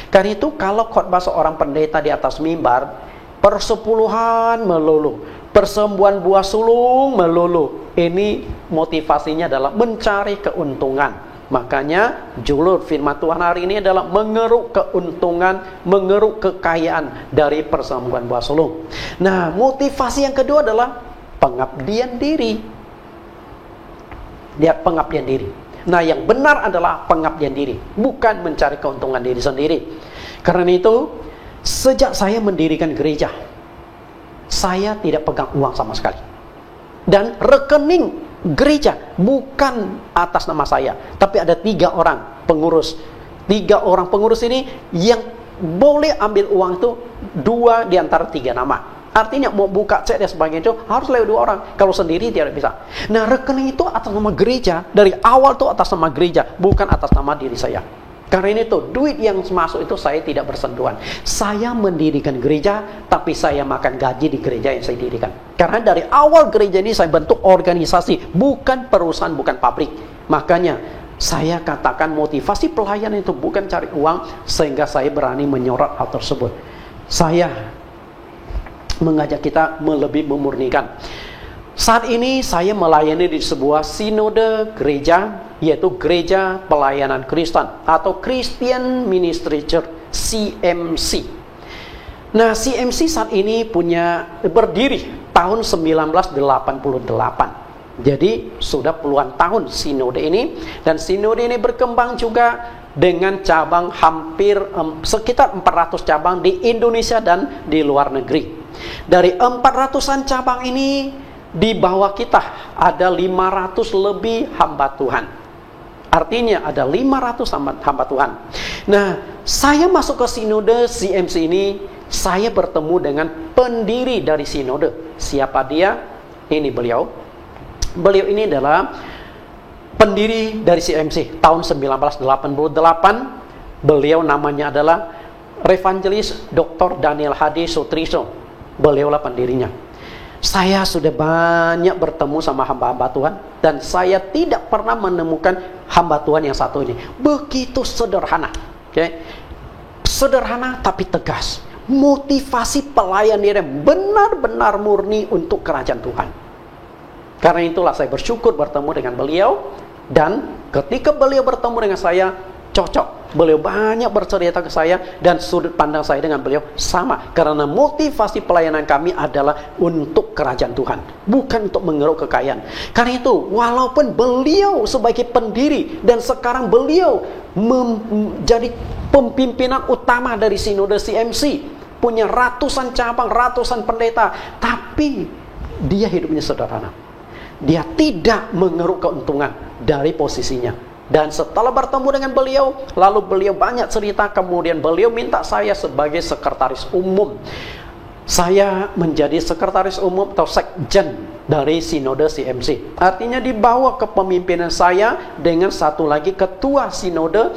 Karena itu kalau khotbah seorang pendeta di atas mimbar, persepuluhan melulu, persembuhan buah sulung melulu, ini motivasinya adalah mencari keuntungan. Makanya judul firman Tuhan hari ini adalah mengeruk keuntungan, mengeruk kekayaan dari persembuhan buah sulung. Nah, motivasi yang kedua adalah pengabdian diri. Lihat, pengabdian diri. Nah, yang benar adalah pengabdian diri, bukan mencari keuntungan diri sendiri. Karena itu, sejak saya mendirikan gereja, saya tidak pegang uang sama sekali. Dan rekening gereja bukan atas nama saya, tapi ada 3 orang pengurus. 3 orang pengurus ini yang boleh ambil uang itu 2 di antara 3 nama. Artinya mau buka cek dan sebagainya itu harus lewat 2 orang. Kalau sendiri tidak bisa. Nah, rekening itu atas nama gereja. Dari awal itu atas nama gereja, bukan atas nama diri saya. Karena itu duit yang masuk itu saya tidak bersentuhan. Saya mendirikan gereja, tapi saya makan gaji di gereja yang saya dirikan. Karena dari awal gereja ini saya bentuk organisasi, bukan perusahaan, bukan pabrik. Makanya saya katakan motivasi pelayanan itu bukan cari uang, sehingga saya berani menyorot hal tersebut. Saya mengajak kita lebih memurnikan. Saat ini saya melayani di sebuah sinode gereja, yaitu Gereja Pelayanan Kristen atau Christian Ministry Church, CMC. Nah, CMC saat ini berdiri tahun 1988. Jadi sudah puluhan tahun sinode ini, dan sinode ini berkembang juga dengan cabang hampir sekitar 400 cabang di Indonesia dan di luar negeri. Dari 400-an cabang ini, di bawah kita ada 500 lebih hamba Tuhan. Artinya ada 500 hamba Tuhan. Nah, saya masuk ke sinode CMC ini, saya bertemu dengan pendiri dari sinode. Siapa dia? Ini beliau. Beliau ini adalah pendiri dari CMC tahun 1988. Beliau namanya adalah Evangelis Dr. Daniel Hadi Sutrisno. Beliaulah pendirinya. Saya sudah banyak bertemu sama hamba-hamba Tuhan, dan saya tidak pernah menemukan hamba Tuhan yang satu ini. Begitu sederhana, sederhana tapi tegas. Motivasi pelayan diri benar-benar murni untuk kerajaan Tuhan. Karena itulah saya bersyukur bertemu dengan beliau, dan ketika beliau bertemu dengan saya, cocok. Beliau banyak bercerita ke saya, dan sudut pandang saya dengan beliau sama. Karena motivasi pelayanan kami adalah untuk kerajaan Tuhan, bukan untuk mengeruk kekayaan. Karena itu, walaupun beliau sebagai pendiri, dan sekarang beliau menjadi pemimpinan utama dari sinode CMC, punya ratusan cabang, ratusan pendeta, tapi dia hidupnya sederhana. Dia tidak mengeruk keuntungan dari posisinya. Dan setelah bertemu dengan beliau, lalu beliau banyak cerita, kemudian beliau minta saya sebagai sekretaris umum. Saya menjadi sekretaris umum atau sekjen dari sinode CMC. Artinya di bawah kepemimpinan saya dengan satu lagi ketua sinode.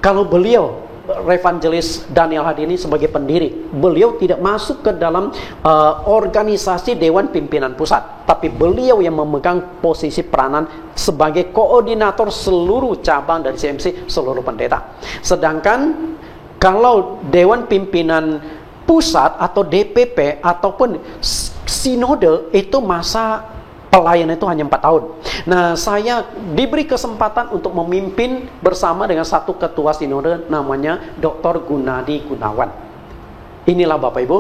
Kalau beliau, Evangelis Daniel Hadi ini sebagai pendiri, beliau tidak masuk ke dalam organisasi Dewan Pimpinan Pusat, tapi beliau yang memegang posisi peranan sebagai koordinator seluruh cabang dari CMC, seluruh pendeta. Sedangkan kalau Dewan Pimpinan Pusat atau DPP ataupun sinode itu masa Pelayanan itu hanya 4 tahun. Nah, saya diberi kesempatan untuk memimpin bersama dengan satu ketua sinode namanya Dr. Gunadi Gunawan. Inilah Bapak Ibu,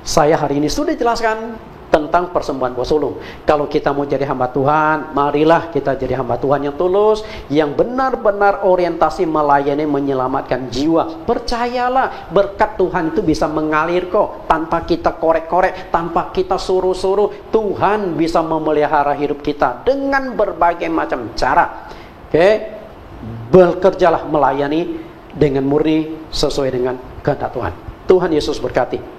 saya hari ini sudah jelaskan tentang persembahan buah sulung. Kalau kita mau jadi hamba Tuhan, marilah kita jadi hamba Tuhan yang tulus, yang benar-benar orientasi melayani, menyelamatkan jiwa. Percayalah, berkat Tuhan itu bisa mengalir kok, tanpa kita korek-korek, tanpa kita suruh-suruh. Tuhan bisa memelihara hidup kita dengan berbagai macam cara. Oke, bekerjalah melayani dengan murni sesuai dengan kehendak Tuhan. Tuhan Yesus berkati.